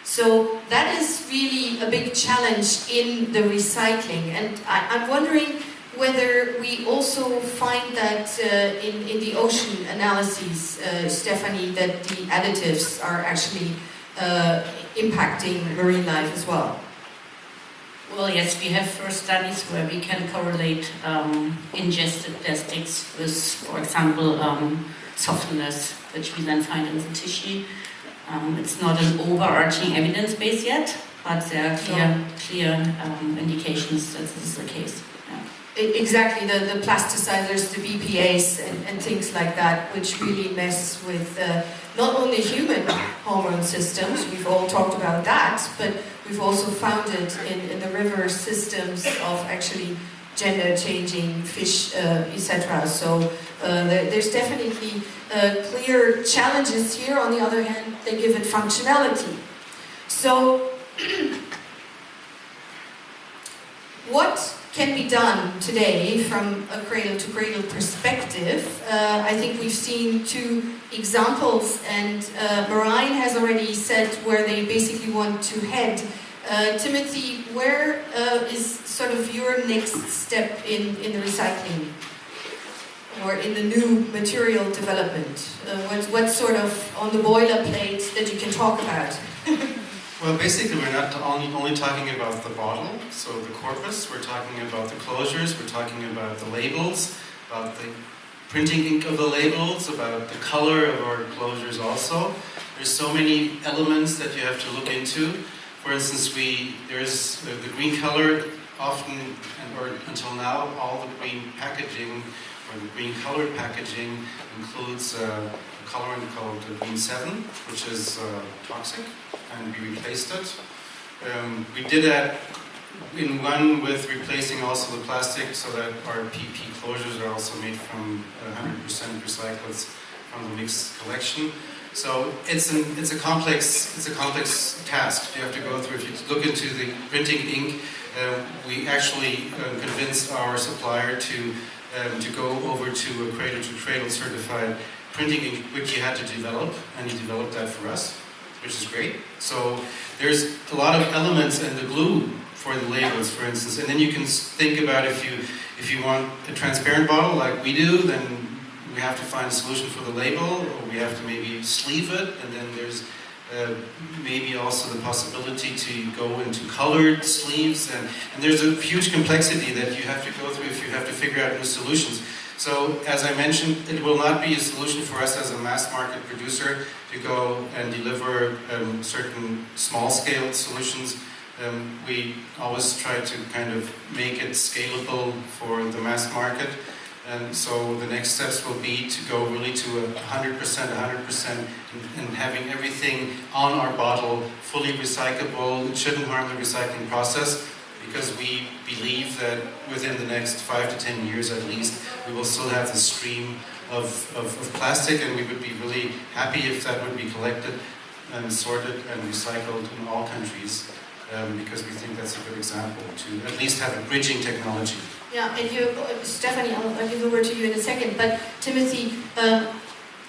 So that is really a big challenge in the recycling, and I'm wondering whether we also find that in the ocean analyses, Stefanie, that the additives are actually impacting marine life as well. Well, yes, we have first studies where we can correlate ingested plastics with, for example, softness, which we then find in the tissue. It's not an overarching evidence base yet, but there are clear indications that this is the case. Exactly, the plasticizers, the BPAs, and things like that, which really mess with not only human hormone systems, we've all talked about that, but we've also found it in the river systems of actually gender-changing fish, etc. So there's definitely clear challenges here. On the other hand, they give it functionality. So what can be done today from a cradle-to-cradle perspective? I think we've seen 2 examples, and Merjin has already said where they basically want to head. Timothy, where is sort of your next step in the recycling or in the new material development? What's sort of on the boilerplate that you can talk about? Well, basically, we're not only talking about the bottle, so the corpus, we're talking about the closures, we're talking about the labels, about the printing ink of the labels, about the color of our closures also. There's so many elements that you have to look into. For instance, there's the green color, often, or until now, all the green packaging, or the green colored packaging, includes a colorant called green 7, which is toxic, and we replaced it. We did that in one with replacing also the plastic, so that our PP closures are also made from 100% recyclates from the mixed collection. So it's a complex task you have to go through. If you look into the printing ink, we actually convinced our supplier to go over to a cradle-to-cradle certified printing ink, which he had to develop, and he developed that for us. which is great. So there's a lot of elements in the glue for the labels, for instance, and then you can think about if you want a transparent bottle like we do, then we have to find a solution for the label, or we have to maybe sleeve it, and then there's maybe also the possibility to go into colored sleeves, and there's a huge complexity that you have to go through if you have to figure out new solutions. So, as I mentioned, it will not be a solution for us as a mass market producer to go and deliver certain small-scale solutions. We always try to kind of make it scalable for the mass market. And so the next steps will be to go really to 100%, and having everything on our bottle fully recyclable. It shouldn't harm the recycling process, because we believe that within the next 5 to 10 years at least, we will still have the stream of plastic, and we would be really happy if that would be collected and sorted and recycled in all countries, because we think that's a good example to at least have a bridging technology. Yeah, and you, Stefanie, I'll give the word to you in a second, but Timothy,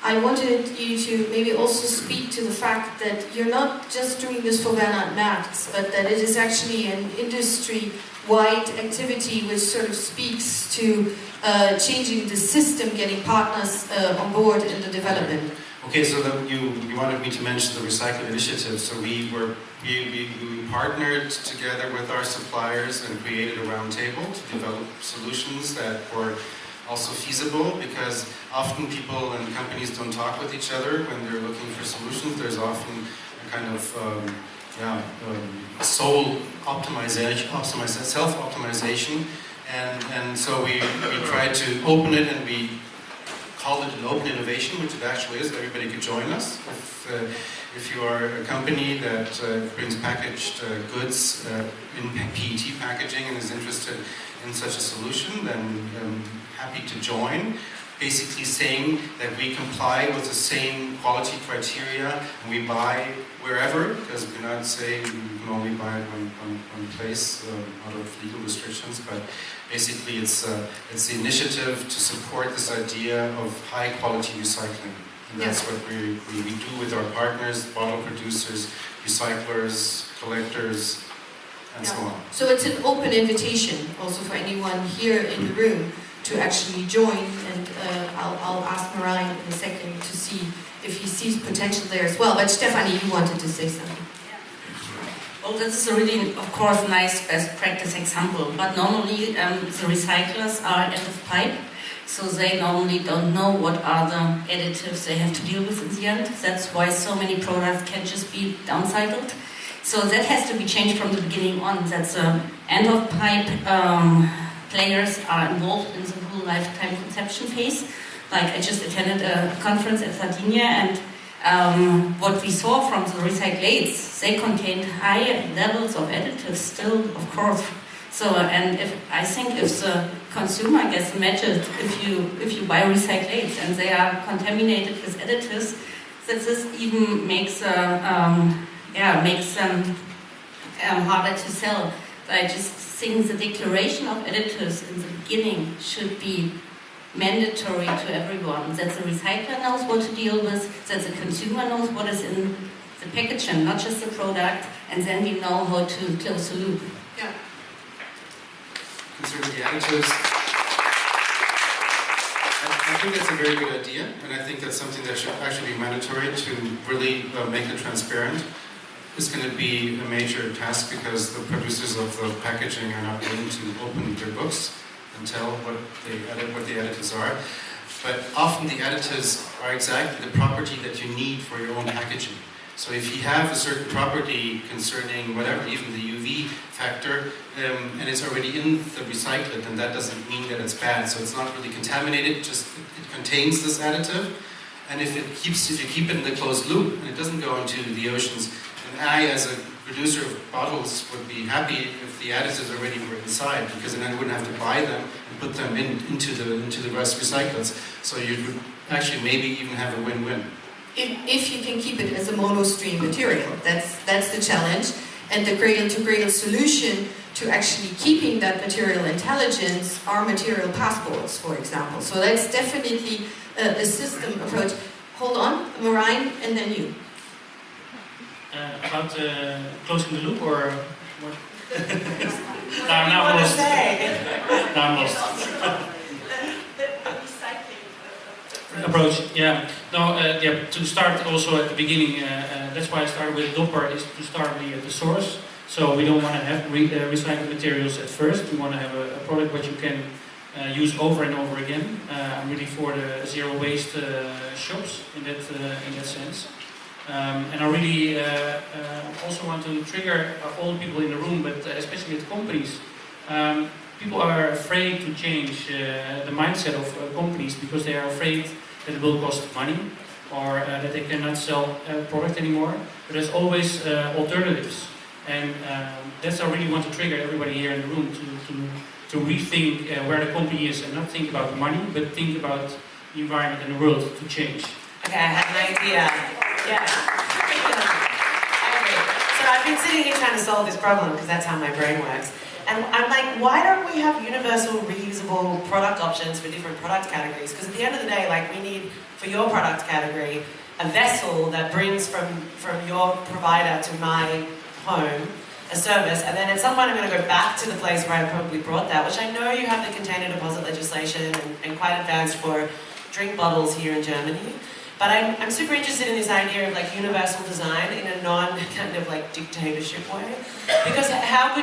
I wanted you to maybe also speak to the fact that you're not just doing this for Werner and Mertz, but that it is actually an industry-wide activity which sort of speaks to changing the system, getting partners on board in the development. Okay, so you wanted me to mention the Recycle Initiative. So we partnered together with our suppliers and created a roundtable to develop solutions that were also feasible, because often people and companies don't talk with each other when they're looking for solutions. There's often a kind of self-optimization, and so we tried to open it, and we called it an open innovation, which it actually is. Everybody could join us. If you are a company that brings packaged goods in PET packaging and is interested in such a solution, then happy to join. Basically saying that we comply with the same quality criteria, and we buy wherever, because we're not saying you can only buy it one place out of legal restrictions, but basically it's the initiative to support this idea of high quality recycling. And that's what we do with our partners, bottle producers, recyclers, collectors, and so on. So it's an open invitation also for anyone here in the room to actually join, and I'll ask Merjin in a second to see if he sees potential there as well. But Stefanie, you wanted to say something. Well, this is a really, of course, nice best practice example, but normally the recyclers are end of pipe, so they normally don't know what are the additives they have to deal with in the end. That's why so many products can just be downcycled. So that has to be changed from the beginning on. That's end of pipe players are involved in the whole lifetime conception phase. Like I just attended a conference at Sardinia, and what we saw from the recyclates, they contained high levels of additives still, of course. So, and I think if the consumer gets measured, if you buy recyclates and they are contaminated with additives, that this even makes them harder to sell. I just think the declaration of additives in the beginning should be mandatory to everyone, that the recycler knows what to deal with, that the consumer knows what is in the packaging, not just the product, and then we know how to close the loop. Yeah. Concerning the additives, I think that's a very good idea, and I think that's something that should actually be mandatory to really make it transparent. It's going to be a major task because the producers of the packaging are not willing to open their books and tell what the additives are. But often the additives are exactly the property that you need for your own packaging. So if you have a certain property concerning whatever, even the UV factor, and it's already in the recyclant, then that doesn't mean that it's bad. So it's not really contaminated, just it contains this additive. And if you keep it in the closed loop and it doesn't go into the oceans, then I, as a producer of bottles, would be happy if the additives already were inside, because then I wouldn't have to buy them and put them into the rest recyclers. So you would actually maybe even have a win-win. If you can keep it as a monostream material, that's the challenge. And the cradle-to-cradle solution to actually keeping that material intelligence are material passports, for example. So that's definitely a system approach. Hold on, Merjin, and then you. about closing the loop, or what? Now I'm lost. Now I'm lost. Approach, yeah. No, yeah. To start also at the beginning, that's why I started with Dopper, is to start really at the source. So we don't want to have recycled materials at first. We want to have a product which you can use over and over again. I'm really for the zero waste shops in that sense. And I really also want to trigger all the people in the room, but especially at companies. People are afraid to change the mindset of companies because they are afraid that it will cost money or that they cannot sell a product anymore. But there's always alternatives. And that's I really want to trigger everybody here in the room to rethink where the company is and not think about the money, but think about the environment and the world to change. Okay, I have an idea. Yeah. I agree. So I've been sitting here trying to solve this problem because that's how my brain works. And I'm like, why don't we have universal reusable product options for different product categories? Because at the end of the day, like, we need, for your product category, a vessel that brings from your provider to my home a service, and then at some point I'm going to go back to the place where I probably brought that, which I know you have the container deposit legislation and quite advanced for drink bottles here in Germany. But I'm super interested in this idea of like universal design in a non-kind of like dictatorship way. Because how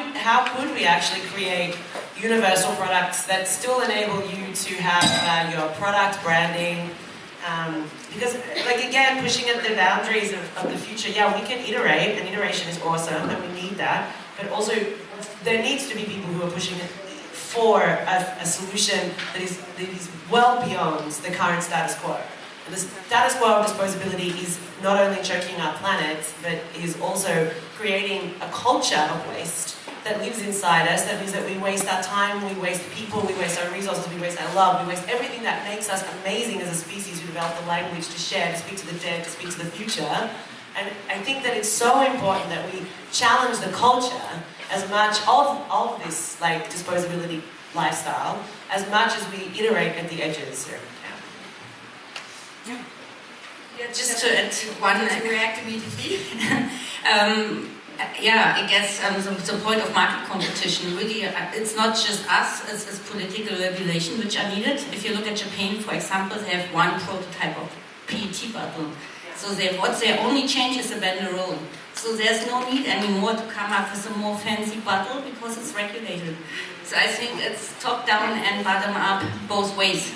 could we actually create universal products that still enable you to have your product branding? Because like again, pushing at the boundaries of the future, yeah, we can iterate, and iteration is awesome, and we need that. But also, there needs to be people who are pushing it for a solution that is well beyond the current status quo. The status quo of disposability is not only choking our planet, but is also creating a culture of waste that lives inside us. That means that we waste our time, we waste people, we waste our resources, we waste our love, we waste everything that makes us amazing as a species who develop the language to share, to speak to the dead, to speak to the future. And I think that it's so important that we challenge the culture as much of this like disposability lifestyle, as much as we iterate at the edges. Yeah, just to add one to react immediately. Yeah, I guess the point of market competition, really, it's not just us, it's political regulation which are needed. If you look at Japan, for example, they have one prototype of PET bottle. So what they only change is the banderole. So there's no need anymore to come up with a more fancy bottle because it's regulated. So I think it's top down and bottom up both ways.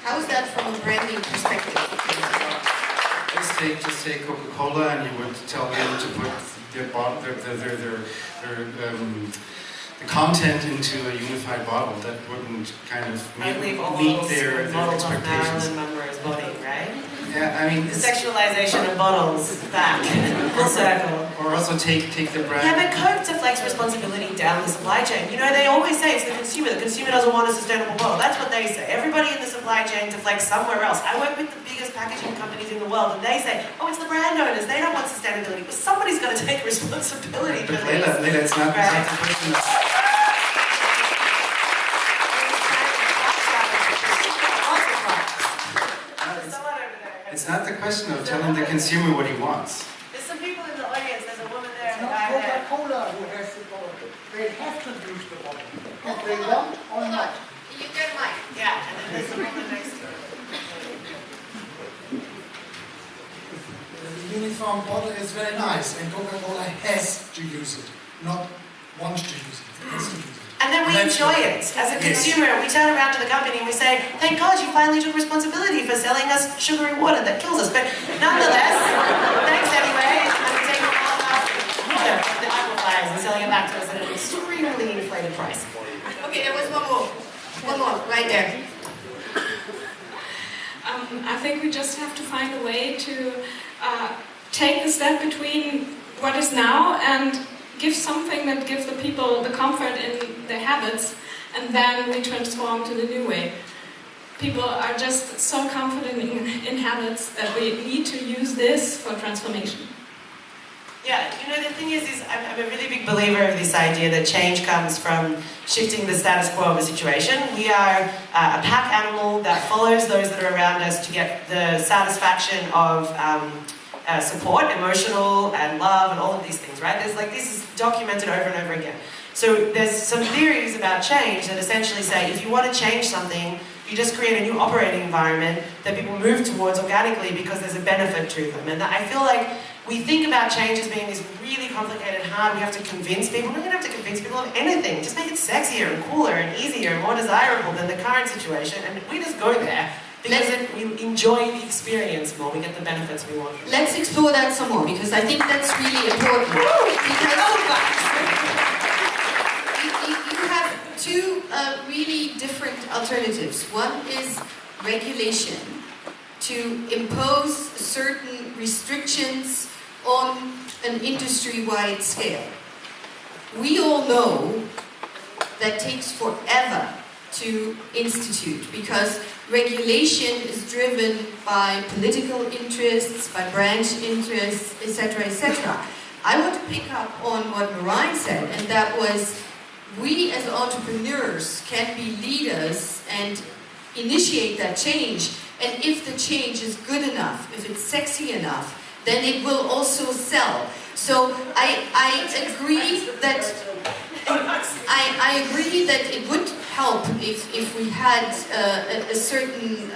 How is that from a branding perspective? Just take Coca-Cola, and you would tell them to put their the content into a unified bottle. That wouldn't kind of meet their expectations. Marilyn Monroe's body, right? Yeah, I mean, the sexualization of bottles back, full circle. Or also take the brand. Yeah, but Coke deflects responsibility down the supply chain. You know, they always say it's the consumer. The consumer doesn't want a sustainable bottle. That's what they say. Everybody in the supply chain deflects somewhere else. I work with the biggest packaging companies in the world, and they say, oh, it's the brand owners. They don't want sustainability. But somebody's got to take responsibility for this. Leyla, it's not the question. It's not the question of telling the consumer what he wants. There's some people in the audience. There's a woman there. It's not Coca-Cola who has the bottle. They have to use the bottle. If they want or not. You get mine. Yeah, and then there's a woman next to her. The uniform bottle is very nice, and Coca-Cola has to use it, not want to use it. It has to use it. And then we enjoy it. As a consumer, we turn around to the company and we say, thank God you finally took responsibility for selling us sugary water that kills us. But nonetheless, thanks anyway. And we take all our water from the aquifers and selling it back to us at an extremely inflated price. Okay, there was one more. One more, right there. I think we just have to find a way to take the step between what is now and give something that gives the people the comfort in their habits, and then we transform to the new way. People are just so confident in habits that we need to use this for transformation. Yeah, you know, the thing is I'm a really big believer of this idea that change comes from shifting the status quo of a situation. We are a pack animal that follows those that are around us to get the satisfaction of support, emotional and love and all of these things, right? This is documented over and over again. So there's some theories about change that essentially say if you want to change something, you just create a new operating environment that people move towards organically because there's a benefit to them. And I feel like we think about change as being this really complicated, hard, we have to convince people. We don't have to convince people of anything. Just make it sexier and cooler and easier and more desirable than the current situation. And we just go there because we enjoy the experience more. We get the benefits we want. Let's explore that some more because I think that's really important. Because you have two really different alternatives. One is regulation to impose certain restrictions on an industry-wide scale. We all know that takes forever to institute because regulation is driven by political interests, by branch interests, etc., etc. I want to pick up on what Merjin said, and that was we as entrepreneurs can be leaders and initiate that change. And if the change is good enough, if it's sexy enough, then it will also sell. So I agree that it would help if we had a certain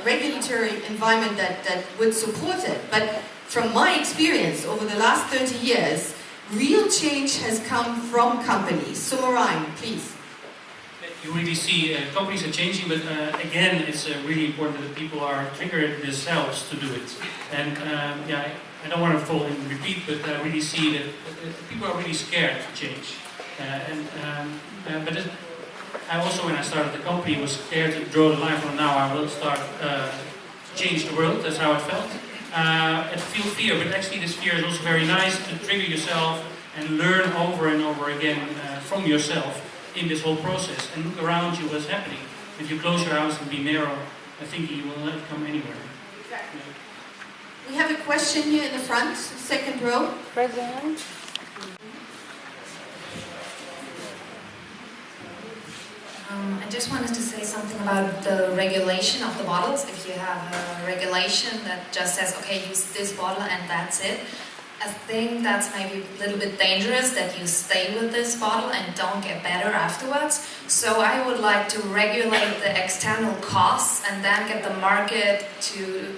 regulatory environment that would support it. But from my experience over the last 30 years, real change has come from companies. So Merjin, please. You really see companies are changing, but again, it's really important that people are triggered themselves to do it. And I don't want to fall in repeat, but I really see that people are really scared to change. I also, when I started the company, was scared to draw the line from now I will start to change the world. That's how it felt. It feels fear, but actually this fear is also very nice to trigger yourself and learn over and over again from yourself in this whole process and look around you what's happening. If you close your eyes and be narrow, I think you will not come anywhere. Exactly. We have a question here in the front, second row. President. I just wanted to say something about the regulation of the bottles. If you have a regulation that just says, okay, use this bottle and that's it, I think that's maybe a little bit dangerous that you stay with this bottle and don't get better afterwards. So I would like to regulate the external costs and then get the market to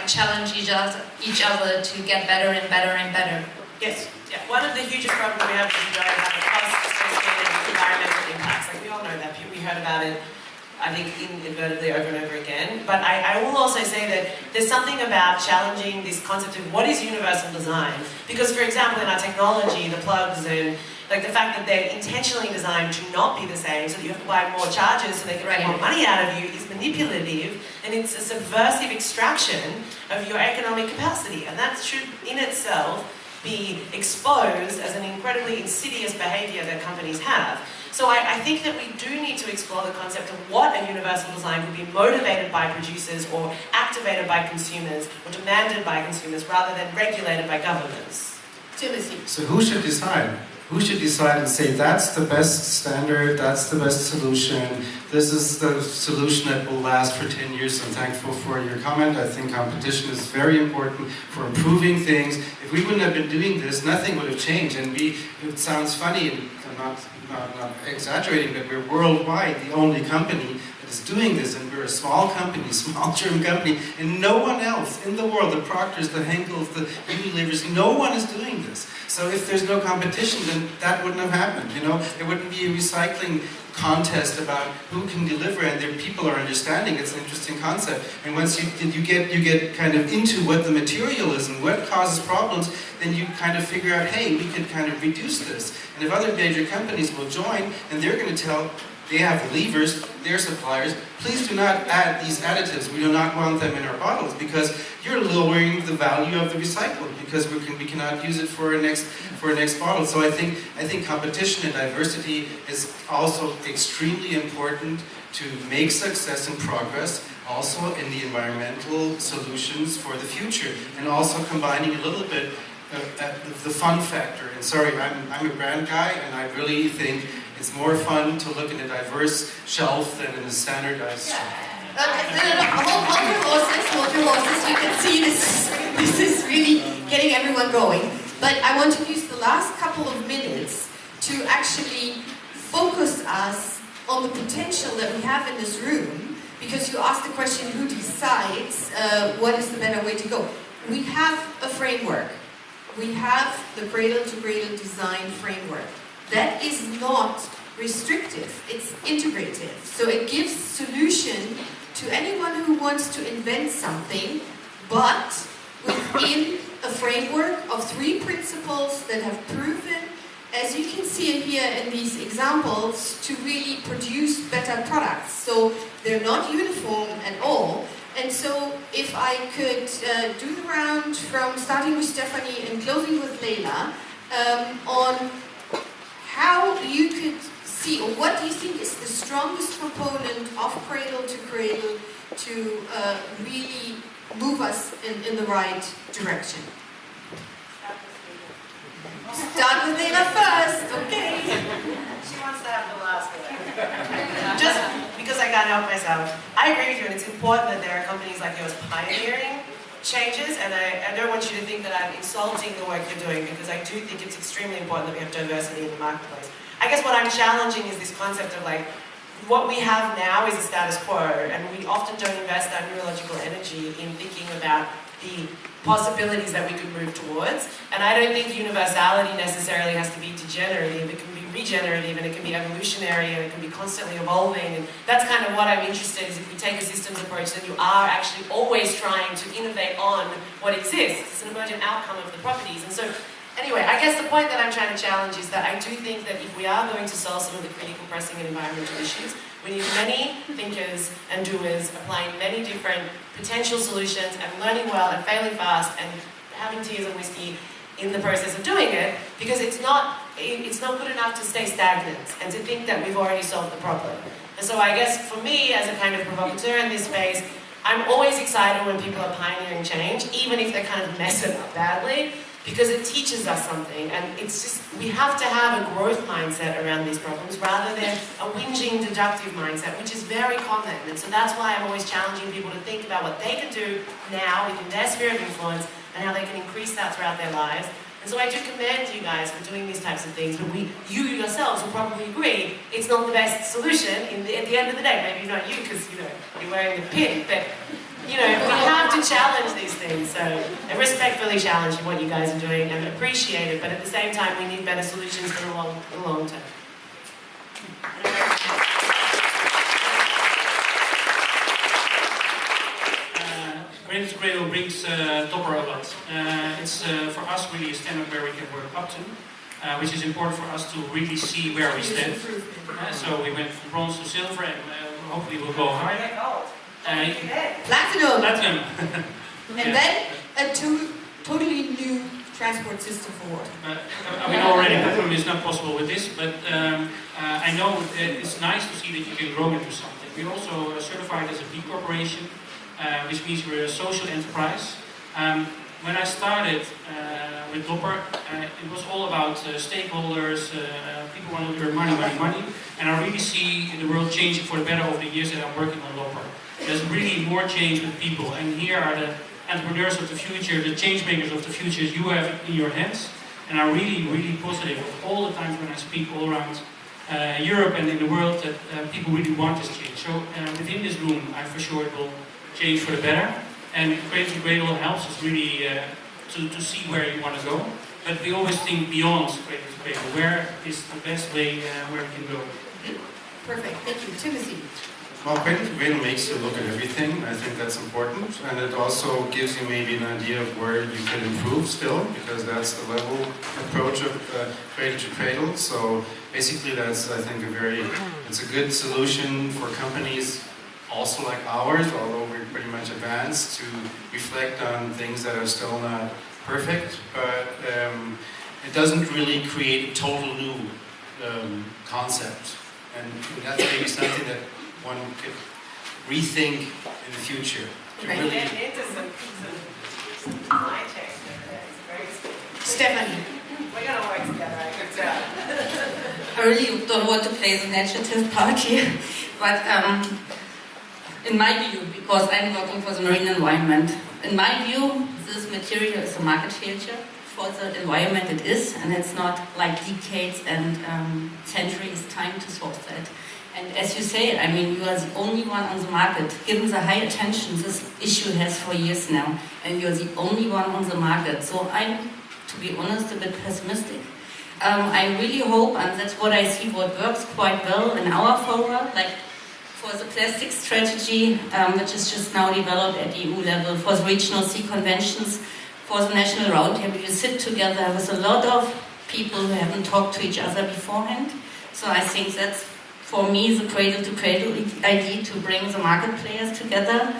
challenge each other to get better and better and better. Yes. Yeah. One of the hugest problems we have is we don't have the cost associated with environmental impacts. We all know that. We heard about it, I think, inadvertently over and over again. But I will also say that there's something about challenging this concept of what is universal design. Because, for example, in our technology, the plugs and the fact that they're intentionally designed to not be the same, so that you have to buy more charges so they can get more money out of you, is manipulative, and it's a subversive extraction of your economic capacity. And that should, in itself, be exposed as an incredibly insidious behavior that companies have. So I think that we do need to explore the concept of what a universal design would be motivated by producers or activated by consumers or demanded by consumers rather than regulated by governments. Timothy. So who should decide? Who should decide and say that's the best standard, that's the best solution, this is the solution that will last for 10 years? I'm thankful for your comment. I think competition is very important for improving things. If we wouldn't have been doing this, nothing would have changed. And it sounds funny, and I'm not exaggerating, but we're worldwide the only company that is doing this, and we're a small company, small German company, and no one else in the world, the Proctors, the Henkels, the Unilevers, no one is doing this. So if there's no competition, then that wouldn't have happened. There wouldn't be a recycling contest about who can deliver, and people are understanding it's an interesting concept. And once you get kind of into what the material is and what causes problems, then you kind of figure out, hey, we could kind of reduce this. And if other major companies will join, and they're going to tell, they have the levers, their suppliers, please do not add these additives. We do not want them in our bottles because you're lowering the value of the recycled because we cannot use it for a next bottle. So I think competition and diversity is also extremely important to make success and progress also in the environmental solutions for the future, and also combining a little bit the fun factor. And sorry, I'm a brand guy, and I really think it's more fun to look at a diverse shelf than in a standardized shelf. Hold your horses, you can see this. This is really getting everyone going. But I want to use the last couple of minutes to actually focus us on the potential that we have in this room, because you asked the question, who decides what is the better way to go? We have a framework. We have the cradle-to-cradle design framework. That is not restrictive, it's integrative. So it gives solution to anyone who wants to invent something, but within a framework of 3 principles that have proven, as you can see it here in these examples, to really produce better products. So they're not uniform at all. And so if I could do the round from starting with Stefanie and closing with Leyla, on how you could see, or what do you think is the strongest component of cradle to cradle to really move us in the right direction? Start with Leyla first, okay. She wants to have the last word. Just because I can't help myself. I agree with you, and it's important that there are companies like yours pioneering changes, and I don't want you to think that I'm insulting the work you're doing, because I do think it's extremely important that we have diversity in the marketplace. I guess what I'm challenging is this concept of like, what we have now is a status quo, and we often don't invest our neurological energy in thinking about the possibilities that we could move towards. And I don't think universality necessarily has to be degenerative. It can be regenerative, and it can be evolutionary, and it can be constantly evolving. And that's kind of what I'm interested in, is if we take a systems approach, then you are actually always trying to innovate on what exists. It's an emergent outcome of the properties. And so anyway, I guess the point that I'm trying to challenge is that I do think that if we are going to solve some of the critical, pressing and environmental issues, we need many thinkers and doers applying many different potential solutions and learning well and failing fast and having tears and whiskey in the process of doing it, because it's not good enough to stay stagnant and to think that we've already solved the problem. And so I guess for me, as a kind of provocateur in this space, I'm always excited when people are pioneering change, even if they kind of mess it up badly, because it teaches us something. And it's just, we have to have a growth mindset around these problems rather than a whinging, deductive mindset, which is very common. And so that's why I'm always challenging people to think about what they can do now within their sphere of influence and how they can increase that throughout their lives. And so I do commend you guys for doing these types of things, but you yourselves will probably agree it's not the best solution at the end of the day. Maybe not you, because you're wearing the pin, but we have to challenge these things. So I respectfully challenge what you guys are doing and appreciate it, but at the same time, we need better solutions for the long term. Cradle to Cradle brings Topper a lot. It's for us really a standard where we can work up to, which is important for us to really see where we stand. So we went from bronze to silver, and hopefully we'll go higher. Platinum. And then a totally new transport system for water. We know already platinum is not possible with this, but I know it's nice to see that you can grow into something. We're also certified as a B Corporation, which means we're a social enterprise. When I started with Dopper, it was all about stakeholders, people want to earn money, and I really see the world changing for the better over the years that I'm working on Dopper. There's really more change with people, and here are the entrepreneurs of the future, the change makers of the future you have in your hands, and I'm really, really positive of all the times when I speak all around Europe and in the world that people really want this change. So within this room, I for sure it will change for the better, and Cradle to Cradle helps us really to see where you want to go, but we always think beyond Cradle to Cradle. Where is the best way where we can go? Perfect, thank you. Timothy. Well, Cradle to Cradle makes you look at everything. I think that's important, and it also gives you maybe an idea of where you can improve still, because that's the level approach of Cradle to Cradle. So basically, that's, I think, it's a good solution for companies also like ours, although we're pretty much advanced, to reflect on things that are still not perfect, but it doesn't really create a total new concept, and that's maybe something that one could rethink in the future. Stephanie. We're going to work together, I can tell. I really don't want to play the negative part here, but in my view, because I'm working for the marine environment, in my view, this material is a market failure for the environment it is, and it's not like decades and centuries time to solve that. And as you say, I mean, you are the only one on the market, given the high attention this issue has for years now, and you're the only one on the market. So I'm, to be honest, a bit pessimistic. I really hope, and that's what I see, what works quite well in our forward, like for the plastic strategy, which is just now developed at EU level, for the regional sea conventions, for the national roundtable, you sit together with a lot of people who haven't talked to each other beforehand. So I think that's, for me, the cradle-to-cradle idea to bring the market players together,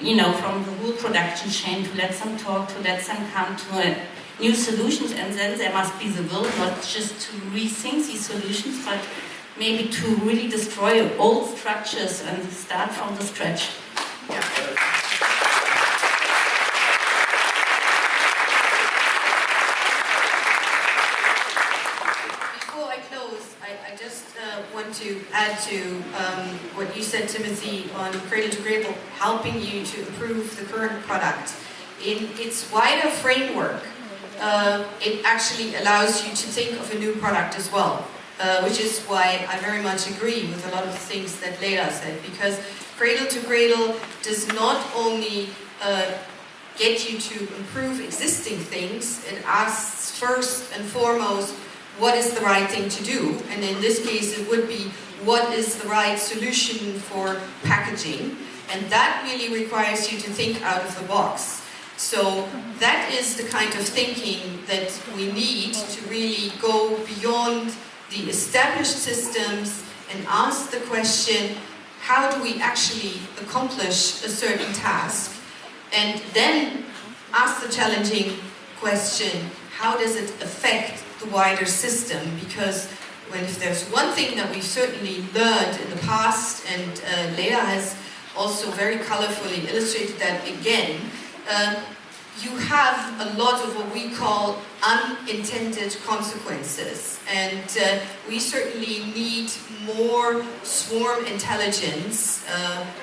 you know, from the whole production chain, to let them talk, to let them come to new solutions, and then there must be the will, not just to rethink these solutions, but maybe to really destroy old structures and start from the scratch. Yeah. Before I close, I just want to add to what you said, Timothy, on Cradle to Cradle, helping you to improve the current product. In its wider framework, it actually allows you to think of a new product as well, which is why I very much agree with a lot of the things that Leyla said, because Cradle to Cradle does not only get you to improve existing things, it asks first and foremost, what is the right thing to do? And in this case, it would be, what is the right solution for packaging? And that really requires you to think out of the box. So that is the kind of thinking that we need to really go beyond the established systems and ask the question, how do we actually accomplish a certain task? And then ask the challenging question, how does it affect the wider system? Because if there's one thing that we've certainly learned in the past, and Leyla has also very colorfully illustrated that again, you have a lot of what we call unintended consequences, and we certainly need more swarm intelligence,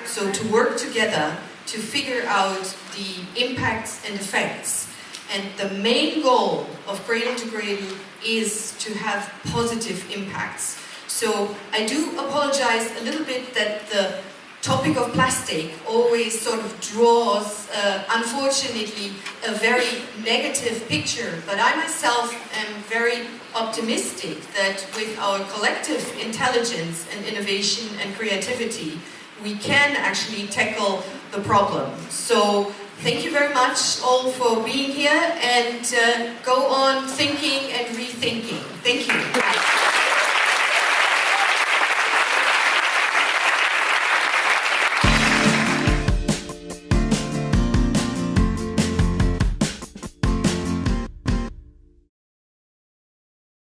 so to work together to figure out the impacts and effects. And the main goal of Cradle to Cradle is to have positive impacts. So I do apologize a little bit that the topic of plastic always sort of draws, unfortunately, a very negative picture. But I myself am very optimistic that with our collective intelligence and innovation and creativity, we can actually tackle the problem. So thank you very much all for being here, and go on thinking and rethinking.